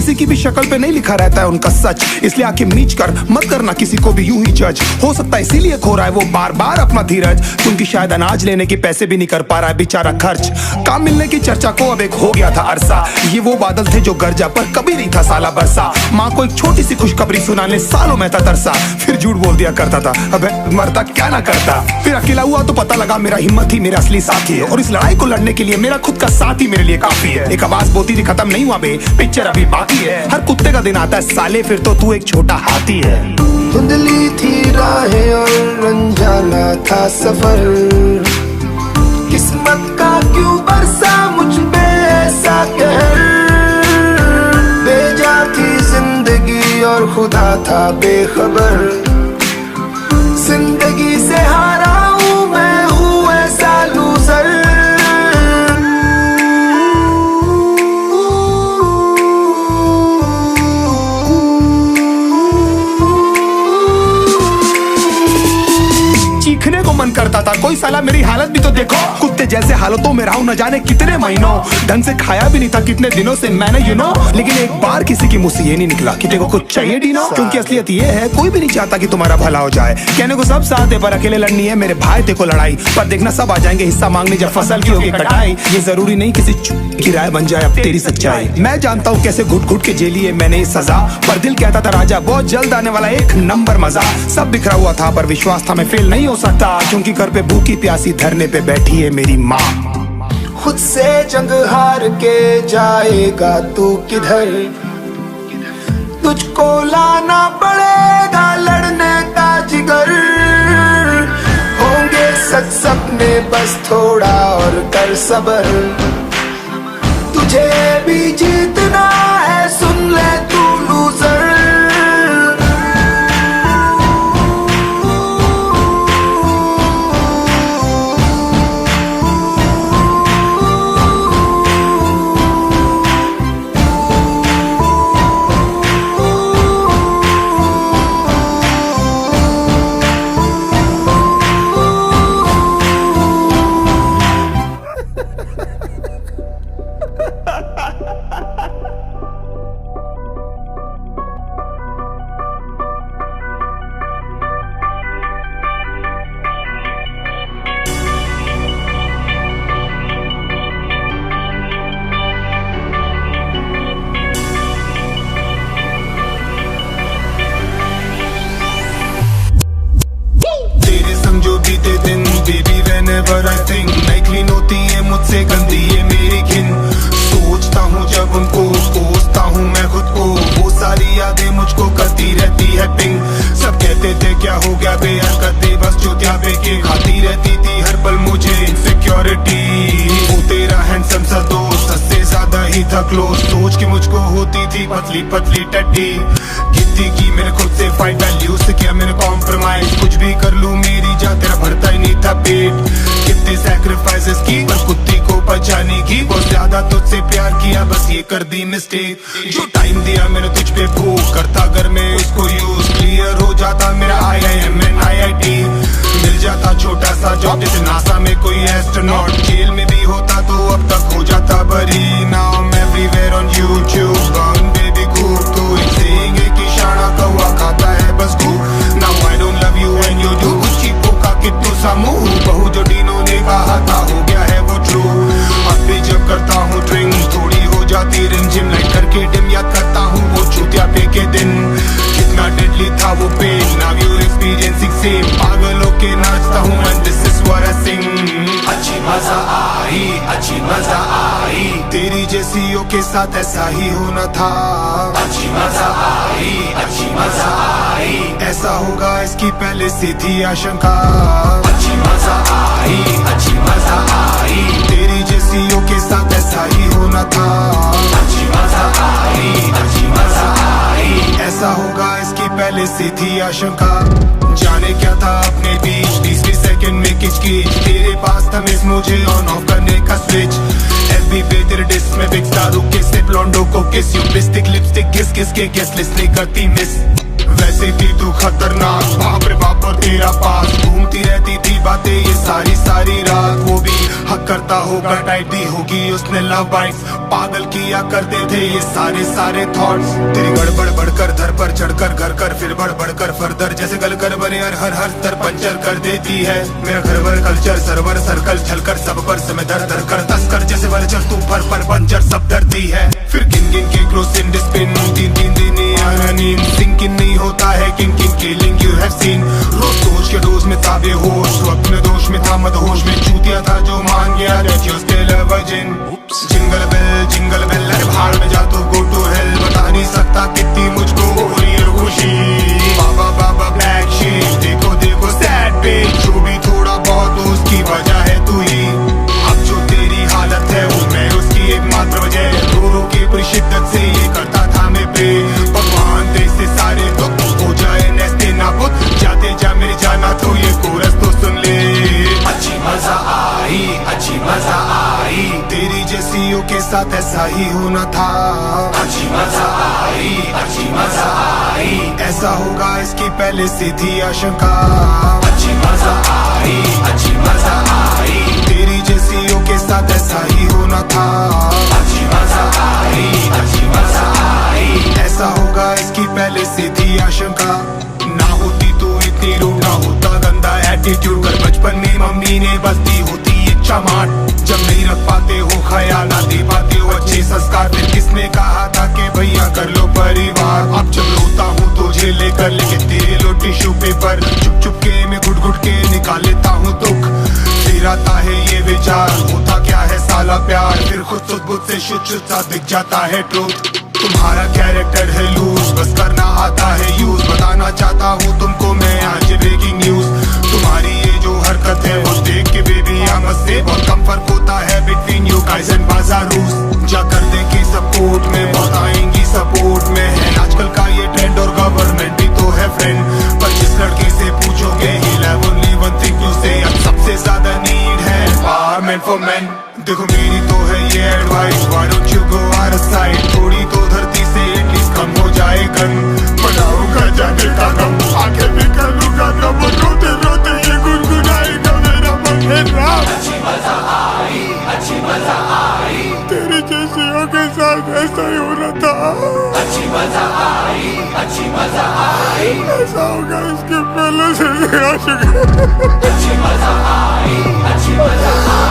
की भी शक्ल पे नहीं लिखा रहता है उनका सच, इसलिए आंखें मीच कर मत करना किसी को भी यूं ही जज। हो सकता है इसीलिए खो रहा है वो बार बार अपना धीरज, क्योंकि शायद अनाज लेने के पैसे भी नहीं कर पा रहा है बेचारा खर्च। काम मिलने की चर्चा को अब एक हो गया था अरसा, ये वो बादल थे जो गरजा पर कभी नहीं था साला बरसा। माँ को एक छोटी सी खुशखबरी सुनाने सालों में था तरसा, फिर झूठ बोल दिया करता था अबे मरता क्या ना करता। फिर अकेला हुआ तो पता लगा मेरा हिम्मत ही मेरा असली साथी है, और इस लड़ाई को लड़ने के लिए मेरा खुद का साथ ही मेरे लिए काफी है। एक आवाज बोलती थी खत्म नहीं हुआ बे, पिक्चर अभी बाकी है। हर कुत्ते का दिन आता है साले, फिर तो तू एक छोटा हाथी है। धुंधली थी राहें और अनजाना था सफर, किस्मत का क्यों बरसा मुझ पे ऐसा कहर। बेजा थी जिंदगी और खुदा था बेखबर, जिंदगी से हारा हूँ मैं हूँ ऐसा लूजर। चीखने को मन करता था कोई साला मेरी हालत भी तो देखो। कुत्ते जैसे हालतों में रहा हूं न जाने कितने महीनों, ढंग से खाया भी नहीं था कितने दिनों से मैंने लेकिन एक बार किसी की मुंह से ये नहीं निकला कि तेरे को कुछ चाहिए डीनो। क्योंकि असलियत ये है कोई भी नहीं चाहता कि तुम्हारा भला हो जाए। कहने को सब साथ है पर अकेले लड़नी है मेरे भाई देखो लड़ाई, पर देखना सब आ जाएंगे हिस्सा मांगने जब फसल की होगी कटाई। ये जरूरी नहीं किसी की राय बन जाए अब तेरी सच्चाई। मैं जानता हूँ कैसे घुट घुट के जेली है मैंने इस सजा, पर दिल कहता था राजा बहुत जल्द आने वाला एक नंबर मजा। सब बिखरा हुआ था पर विश्वास था मैं फेल नहीं हो सकता, क्योंकि घर पे भूखी प्यासी धरने पे बैठी है मेरी माँ। खुद से जंग हार के जाएगा तू किधर, तुझको लाना पड़ेगा लड़ने का जिगर। होंगे सच सपने बस थोड़ा और कर सबर, तुझे भी जीतना है, सुन ले तू लूजर। बीते दिन बेबी whenever I think नहीं क्लीन होती है मुझसे गंदी ये मेरी घिन। सोचता हूँ जब उनको, कोसता हूँ मैं खुद को, वो सारी यादें मुझको करती रहती है पिंग। सब कहते थे क्या हो गया बेहरकतें, बस चुतिया के खाती रहती थी हर पल मुझे इनसिक्योरिटी। वो तेरा हैंडसम सा दोस्त सबसे ज्यादा ही था क्लोज, सोच के मुझको होती थी पतली पतली टट्टी। कितनी की मैंने खुद से फाइट, वैल्यू से किया मैंने कॉम्प्रोमाइज, कुछ भी कर लूं मेरी जा तेरा भरता ही नहीं था पेट। कितने सैक्रिफाइसेस की पर कुत्ती को बचाने की, बहुत ज्यादा तुझसे प्यार किया बस ये कर दी मिस्टेक। जो टाइम दिया मैंने तुझ पे वो करता अगर मैं उसको यूज, क्लियर हो जाता मेरा IIM and IIT। मिल जाता छोटा सा जॉब जैसे नासा में कोई एस्ट्रोनॉट, जेल में भी होता तो अब तक हो जाता बरी। Now I'm everywhere on YouTube, gone baby cool, तो saying है कि शाना कौवा खाता है बस गू। Now I don't love you and you do, चीपो का कितु सा मुंह, बहु जो डीनो ने कहा था हो गया है वो ट्रू। अब भी जब करता हूँ ड्रिंक थोड़ी हो जाती रिम जिम, लाइट करके डिम याद करता हूँ वो चूतिया पे के दिन। कितना डेडली था वो pen, now you're experiencing same, पागल होके नाचता हूँ and this is what I sing। अच्छी मजा आई, अच्छी मजा आई, तेरी जैसियों के साथ ऐसा ही होना था। अच्छी मजा आई, अच्छी मजा आई, ऐसा होगा इसकी पहले से थी आशंका। अच्छी मजा आई, अच्छी मजा आई, तेरी जैसियों के साथ ऐसा ही होना था। अच्छी मजा आई, अच्छी मजा आई, ऐसा होगा इसकी पहले से थी आशंका। जाने क्या था अपने बीच 30वें सेकंड में किचकिच, तेरे पास था मिस मुझे ऑन ऑफ करने का स्विच। FB पे तेरे डिस में बिकता रुक के से ब्लॉन्डो को किस, यू लिपस्टिक लिपस्टिक किस किस के गेस लिस्ट नहीं करती मिस। वैसे थी तू खतरनाक, बाप रे बाप और तेरा पास, घूमती रहती थी बातें ये सारी सारी रात। वो भी हक करता होगा टाइट दी होगी उसने लव बाइट्स, पागल किया करते थे ये सारे सारे थॉट्स। तेरी गड़बड़ बढ़कर धर पर चढ़कर घर कर फिर बढ़ कर फर्दर, जैसे गल कर बने हर स्तर पंचर कर देती है मेरा घर भर कल्चर। सर्वर सर्कल छलकर सब पर समय दर दर कर तस्कर, जैसे वर्चर तू पर पंचर सब डरती है। फिर गिन गिन के क्लोज इन डिस्पिन, तीन दिन आना नींद, सिंकिंग नहीं होता है king killing you have seen. रोज सोच के डोज में ताबे होश, वक्त में दोष में था मदहोश में, चूतिया था जो मान गया that you still a virgin. Jingle bell अरे भाड़ में जा तू गो टू हेल, बता नहीं सकता कितनी मुझको हो रही है खुशी। बाबा बाबा ब्लैक शीट, देखो देखो सैड पेज, जो भी थोड़ा बहुत उसकी वजह है तू ही। अब जो तेरी हालत है वो मैं उसकी एकमात्र वजह, रो के पूरी शिद्दत से ये करता था मैं पे। भगवान दे से सारे दुख हो जाए नस्ते नाबुद, जाते जा मेरी जाना तो ये कोरस तो सुन ले। अच्छी मजा आई, अच्छी मजा आई, तेरी जैसियों के साथ ऐसा ही होना था। अच्छी मजा आई, अच्छी मजा आई, ऐसा होगा इसकी पहले से थी आशंका। अच्छी मजा आई, अच्छी मजा आई, तेरी जैसियों के साथ ऐसा ही होना था। अच्छी मजा आई, अच्छी मजा आई, ऐसा होगा इसकी पहले से थी आशंका। ना होती तो इतनी रूड, ना होता गंदा एटीट्यूड, कर बचपन में मम्मी ने बस दी होती इच्छा मार। जब नहीं रख पाते हो ख्याल, ना दे पाते हो अच्छे संस्कार, फिर किसने कहा था कि भैया कर लो परिवार। अब जब रोता हूँ तुझे लेकर, लेके तेरे लो टिश्यू पेपर, चुप चुप के मैं घुट घुट के निकाल लेता हूँ दुख। फिर आता है ये विचार, होता क्या है साला प्यार, फिर खुद सुध बुध से शुद्ध सा दिख जाता है ट्रूथ। तुम्हारा कैरेक्टर है लूज, बस करना आता है यूज, बताना चाहता हूँ तुमको मैं आज ब्रेकिंग न्यूज। तुम्हारी ये जो हर हरकतें वो देख के बेबी आमद से बहुत कम फर्क होता है बिटवीन यू गाइस एंड बाजारूस जा कर देगी सपोर्ट में बहुत आएंगी सपोर्ट में है आजकल का ये ट्रेंड और गवर्नमेंट भी तो है फ्रेंड पर जिस लड़के से पूछोगे he'll have only one thing to say अब सबसे ज्यादा नीड है empowerment for men देखो मेरी तो है ये advice why don't you go out of sight थोड़ी तो धरती से एटलीस्ट कम हो जाए गन बनाऊंगा जाने का गम आगे भी करूंगा गम रोते रोते ये गुनगुनाएगा मेरा मन है राम अच्छी मजा आई तेरे जैसे के साथ ऐसा ही हो रहा था अच्छी मजा आई ऐसा होगा इसके पहले से अच्छी मजा आई अच्छी मजा आई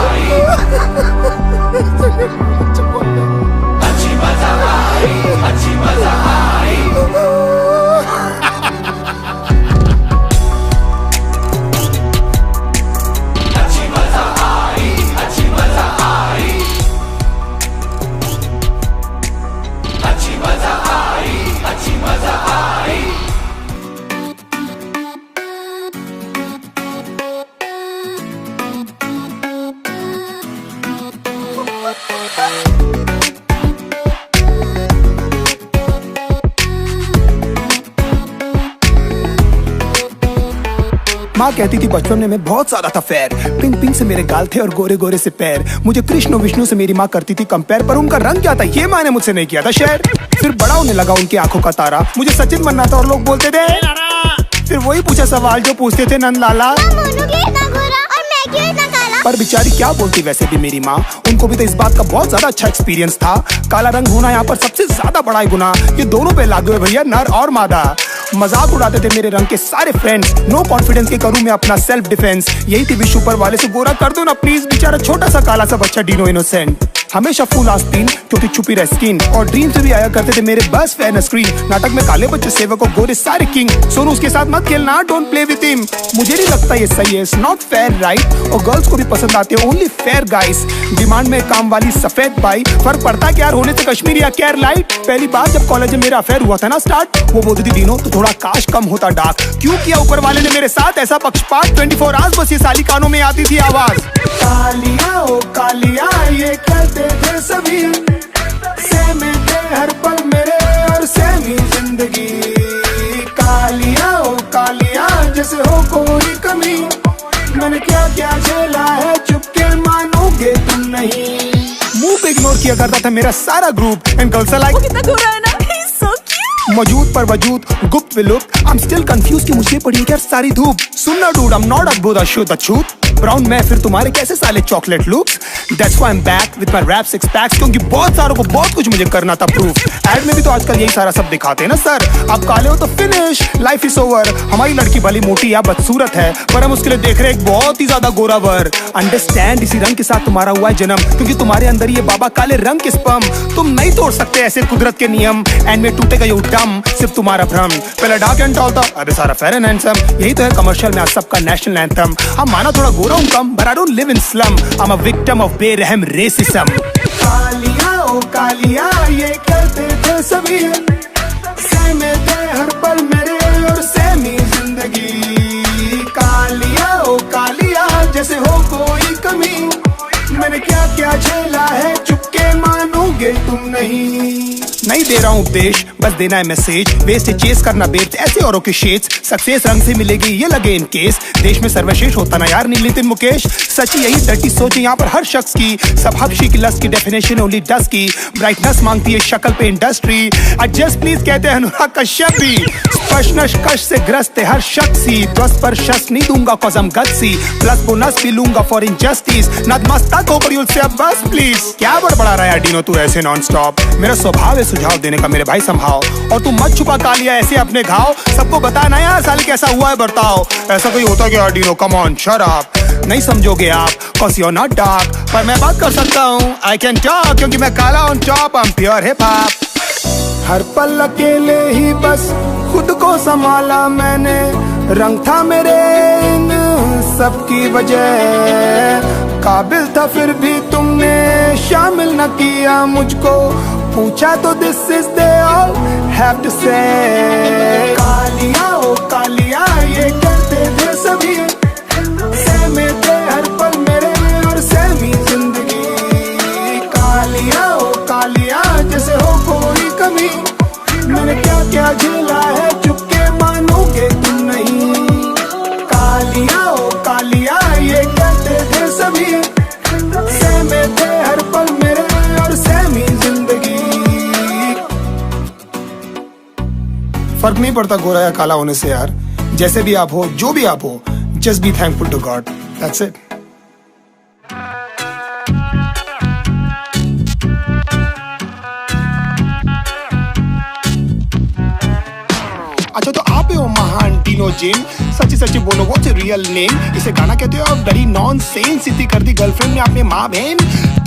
माँ कहती थी बचपन में मैं बहुत ज्यादा था फेयर पिंक पिंक से मेरे गाल थे और गोरे गोरे से पैर मुझे कृष्ण और विष्णु से मेरी माँ करती थी कंपेयर पर उनका रंग क्या था ये माँ ने मुझसे नहीं किया था शेयर फिर बड़ा होने लगा उनकी आंखों का तारा मुझे सचिन बनना था और लोग बोलते थे फिर वही पूछा सवाल जो पूछते थे नंद लाला पर बेचारी क्या बोलती वैसे भी मेरी माँ उनको भी तो इस बात का बहुत ज्यादा अच्छा एक्सपीरियंस था काला रंग होना यहाँ पर सबसे ज्यादा बड़ा गुना ये दोनों पे लागू है भैया नर और मादा मजाक उड़ाते थे मेरे रंग के सारे फ्रेंड्स नो कॉन्फिडेंस के करूं मैं अपना सेल्फ डिफेंस यही थी विश ऊपर वाले से गोरा कर दो ना प्लीज बेचारा छोटा सा काला सा बच्चा डिनो इनोसेंट हमेशा फुल आस्तीन क्योंकि छुपी रह स्किन और ड्रीम से भी आया करते थे मेरे बस फैन स्क्रीन नाटक में काले बच्चे सेवक और गोरे सारे किंग सोनू उसके साथ मत खेलना डोंट प्ले विद हिम मुझे नहीं लगता ये सही है इट्स नॉट फेयर राइट और गर्ल्स को भी पसंद आते हैं ओनली फेयर गाइस डिमांड में काम वाली सफेद बाई फर्क पड़ता क्या होने से कश्मीर या केयर लाइट पहली बार जब कॉलेज में मेरा अफेयर हुआ था ना स्टार्ट वो बोलती थी डिनो तो थोड़ा काश कम होता डार्क क्यों किया ऊपर वाले ने मेरे साथ ऐसा पक्षपात 24 आवर्स बस ये साली कानों में आती थी आवाज कालिया ओ कालिया ये कहते थे सभी सेम थे हर पल मेरे और सेमी जिंदगी कालिया ओ कालिया जैसे हो कोई कमी मैंने क्या क्या झेला है चुपके मानोगे तुम नहीं मुंह पे इग्नोर किया करता था मेरा सारा group and girls are like कितना गोरा है ना so cute. मौजूद पर वजूद गुप्त विलुप्त आई एम स्टिल कंफ्यूज कि मुझे पड़ी क्या सारी धूप सुनना डूड आई एम नॉट अद्भुत अशुद्ध अछूत ब्राउन मैं फिर तुम्हारे कैसे साले chocolate looks that's why I am back with my rap six packs क्योंकि बहुत सारों को बहुत कुछ मुझे करना था प्रूफ एड में भी तो आजकल यही सारा सब दिखाते हैं ना सर आप काले हो तो फिनिश लाइफ इज ओवर हमारी लड़की भली मोटी या बदसूरत है पर हम उसके लिए देख रहे एक बहुत ही ज्यादा गोरा वर अंडरस्टैंड इसी रंग के साथ तुम्हारा हुआ है जन्म क्योंकि तुम्हारे अंदर ये बाबा काले रंग के स्पर्म तुम नहीं तोड़ सकते ऐसे कुदरत के नियम एंड में टूटेगा ये डम सिर्फ तुम्हारा भ्रम पहले डार्क एंड टॉल था अबे सारा फेयर एंड हैंडसम यही तो है कमर्शियल में आज सबका नेशनल एंथम हम माना थोड़ा गोरा हूं कम but I don't live in slum I am a victim of बेरहम रेसिज्म कालिया ओ कालिया ये कहते थे सभी सेम थे हर पल मेरे और सेमी जिंदगी कालिया ओ कालिया जैसे हो कोई कमी मैंने क्या क्या झेला है चुपके मानोगे तुम नहीं दे रहा हूँ उपदेश बस देना है मैसेज वेस्ट चेस करना बेस्ट ऐसे औरों के शेड्स सक्सेस रंग से मिलेगी ये लगे इन केस देश में सर्वश्रेष्ठ होता ना यार नील नितिन मुकेश सच्ची यही डर्टी सोच यहाँ पर हर शख्स की सब हबशी की लस्ट की डेफिनेशन ओनली डस्ट की ब्राइटनेस मांगती है शक्ल पे इंडस्ट्री एडजस्ट प्लीज कहते हैं अनुराग कश्यप भी स्पष्ट कश से ग्रस्त है हर शख्सी ध्वस्त पर शस्त्र नहीं दूंगा कॉजम गत्सी प्लस बोनस भी लूंगा फॉर इनजस्टिस नतमस्तक होकर यूल से अब बस प्लीज क्या बड़बड़ा रहा है डिनो तू ऐसे नॉन स्टॉप मेरा स्वभाव है सुझाव देने का मेरे भाई संभाव और तू मत छुपा कालिया ऐसे अपने घाव सबको बता ना यार साल कैसा हुआ है बर्ताव ऐसा कोई होता क्या Dino come on shut up नहीं समझोगे आप cause you're not dark पर मैं बात कर सकता हूँ I can talk क्योंकि मैं काला on top I'm pure hip hop हर पल अकेले ही बस खुद को संभाला मैंने रंग था मेरे इन सबकी वजह काबिल था फिर भी तुमने शामिल न किया मुझको पूछा तो this is they all have to say Kaliya ओ कालिया ये करते थे सभी से हो कोई कमी, मैंने क्या क्या झेला है चुपके मानोगे तुम नहीं। कालिया ओ कालिया ये कहते थे सभी, सहमे थे हर पल मेरे और सहमी जिंदगी। फर्क नहीं पड़ता गोरा या काला होने से यार, जैसे भी आप हो, जो भी आप हो, just be thankful to god, that's it. अच्छा तो आप हो महान टीनो जिम, सच्ची बोलो व्हाट्स योर रियल नेम। इसे गाना कहते हो आप, बड़ी नॉनसेंस इतनी कर दी गर्लफ्रेंड ने आपने माँ बहन।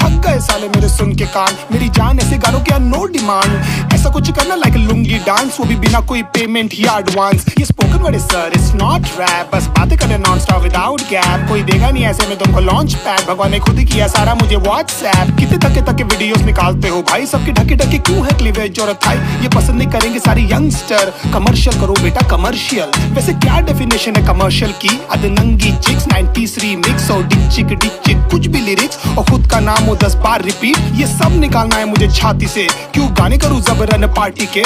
थक गए साले मेरे सुन के कान, मेरी जान ऐसे गानों के नो डिमांड। ऐसा कुछ करना लाइक लुंगी डांस, वो भी बिना कोई पेमेंट या एडवांस। ये spoken word sir, it's not rap, बस बातें करें नॉन स्टॉप विदाउट गैप। कोई देगा नहीं ऐसे में तुमको लॉन्च पैड, भगवान ने खुद ही किया सारा मुझे व्हाट्सएप। कितने तक वीडियोस निकालते हो भाई, सबके ढके क्यों है क्लीवेज और थाई। ये पसंद नहीं करेंगे सारे यंगस्टर, कमर्शियल करो बेटा कमर्शियल। वैसे क्या डेफिनेशन है कमर्शियल की, अदनंगी चिक्स 90s रीमिक्स और डिक चिक कुछ भी लिरिक्स और खुद का नाम हो 10 बार रिपीट। ये सब निकालना है मुझे छाती से, क्यों गाने करूं जबरन पार्टी के।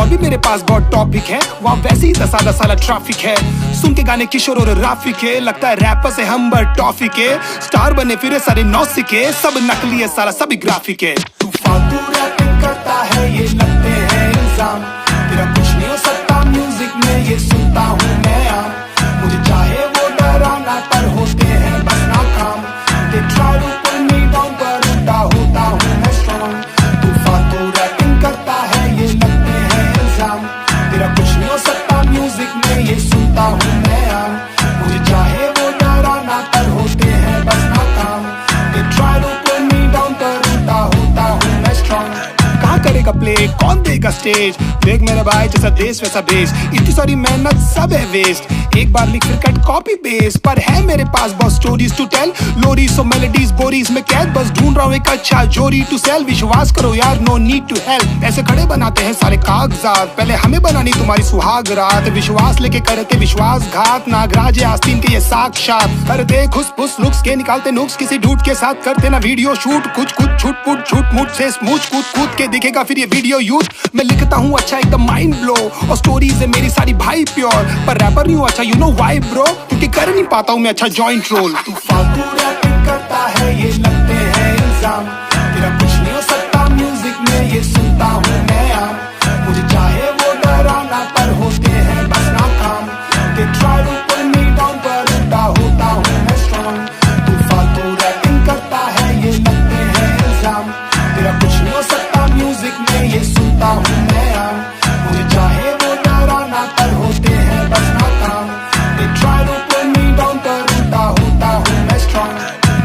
और भी मेरे पास बहुत टॉपिक है, वहाँ वैसे ही 10 साल ट्रैफिक है। सुन के गाने किशोर और राफी के, लगता है रैपर से हम बर टॉफी के। स्टार बने फिरे सारे नौसिके, सब नकली है सारा सभी ग्राफिक है। तू फालतू रैपिंग करता है ये लगते हैं इल्जाम, तेरा कुछ नहीं हो सकता म्यूजिक में ये सुनता हूँ मैं आम। मुझे चाहे वो डराना पर होते हैं बस नाकाम। They try to pull me down पर उल्टा होता हूँ मैं strong। तू फालतू रैपिंग करता है ये लगते हैं इल्जाम, तेरा कुछ नहीं हो सकता म्यूजिक में ये सुनता हूँ मैं आम। मुझे चाहे वो डराना पर होते हैं बस नाकाम। They try to pull me down पर उल्टा होता हूँ मैं strong। कहाँ करेगा प्ले, कौन देगा स्टेज, देख मेरे भाई जैसा देश वैसा बेस। इतनी सारी मेहनत सब है वेस्ट, एक बार लिख फिर कट कॉपी पेस्ट। पर है मेरे पास बहुत स्टोरीज टू टेल, लोरीज और मेलोडीज बोरीज में कैद, बस ढूंढ रहा हूँ एक अच्छा जोरी टू सेल। विश्वास करो यार नो नीड टू हेल्प, ऐसे खड़े बनाते हैं सारे कागजात, पहले हमें बनानी तुम्हारी सुहाग रात। विश्वास लेके करते विश्वासघात, नागराज आस्तीन के ये साक्षात। करते खुस फुस लुक्स के निकालते नुक्स, किसी डूड के साथ करते ना वीडियो शूट। कुछ छूट पुट झूठ मूठ से स्मूच कूद के दिखेगा फिर ये वीडियो यूथ। मैं लिखता हूँ अच्छा एकदम माइंड ब्लो, और स्टोरीज है मेरी सारी भाई प्योर। पर रैपर नहीं हूँ अच्छा यू नो वाई ब्रो, क्योंकि कर नहीं पाता हूँ मैं अच्छा जॉइंट रोल। तू फालतू रैपिंग करता है ये लगते हैं इल्जाम, तेरा कुछ नहीं हो सकता म्यूजिक में ये सुनता हूँ मैं आम। मुझे चाहे वो डराना पर होते हैं बस नाकाम। They try to pull me down पर उल्टा होता हूँ मैं strong। तू फालतू रैपिंग करता है ये लगते हैं इल्जाम, तेरा कुछ नहीं हो सकता म्यूजिक में ये सुनता हूँ मैं आम। मुझे चाहे वो डराना पर होते हैं बस नाकाम। They try to pull me down पर उल्टा होता हूँ मैं strong।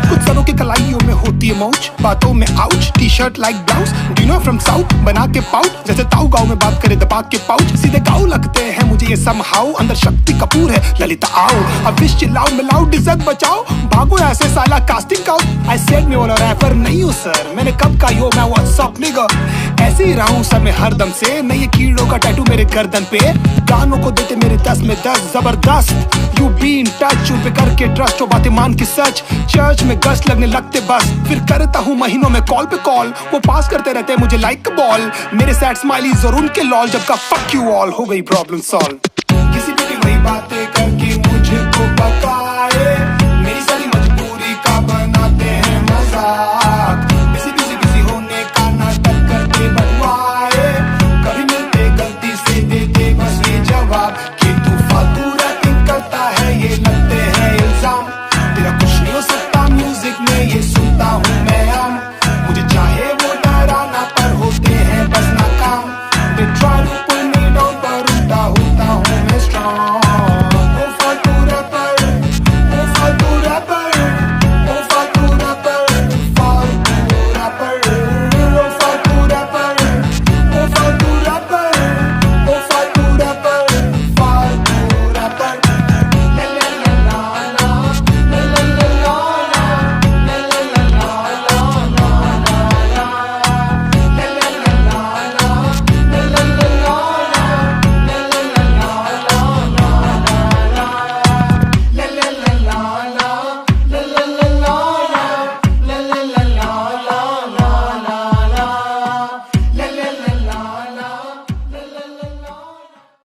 कुछ सरों की कलाइयों में होती है मौज, बातों में ouch, T shirt like blouse. Do you know from south, बना के पाउच, जैसे ताऊ गाँव में बात करे दबा के पाउच। सीधे गाँव लगते हैं मुझे ये समहाउ, अंदर शक्ति कपूर है ललिता आओ। अब विश चिल्लाओ मिलाओ डिजर्ट बचाओ, भागो ऐसे साला कास्टिंग का। आई सेड मैं वाला रैपर नहीं हूँ सर, मैंने कब का यो मैं व्हाट्सअप निगा। ऐसे ही रहा हूँ सर मैं हरदम से, नहीं ये कीड़ों का टैटू मेरे गर्दन पे। गानों को देते मेरे 10 में 10 जबरदस्त, यू बी इन टच उन पे करके ट्रस्ट, हो बातें मान के सच। चर्च में गश्त लगने लगते बस, फिर करता हूँ महीनों में कॉल पे कॉल। वो पास करते रहते हैं मुझे लाइक बॉल, मेरे सैड स्माइलीज और उनके लॉल। जब का फक यू ऑल हो गई प्रॉब्लम सॉल्व। किसी पे भी वही बातें करके मुझे को बका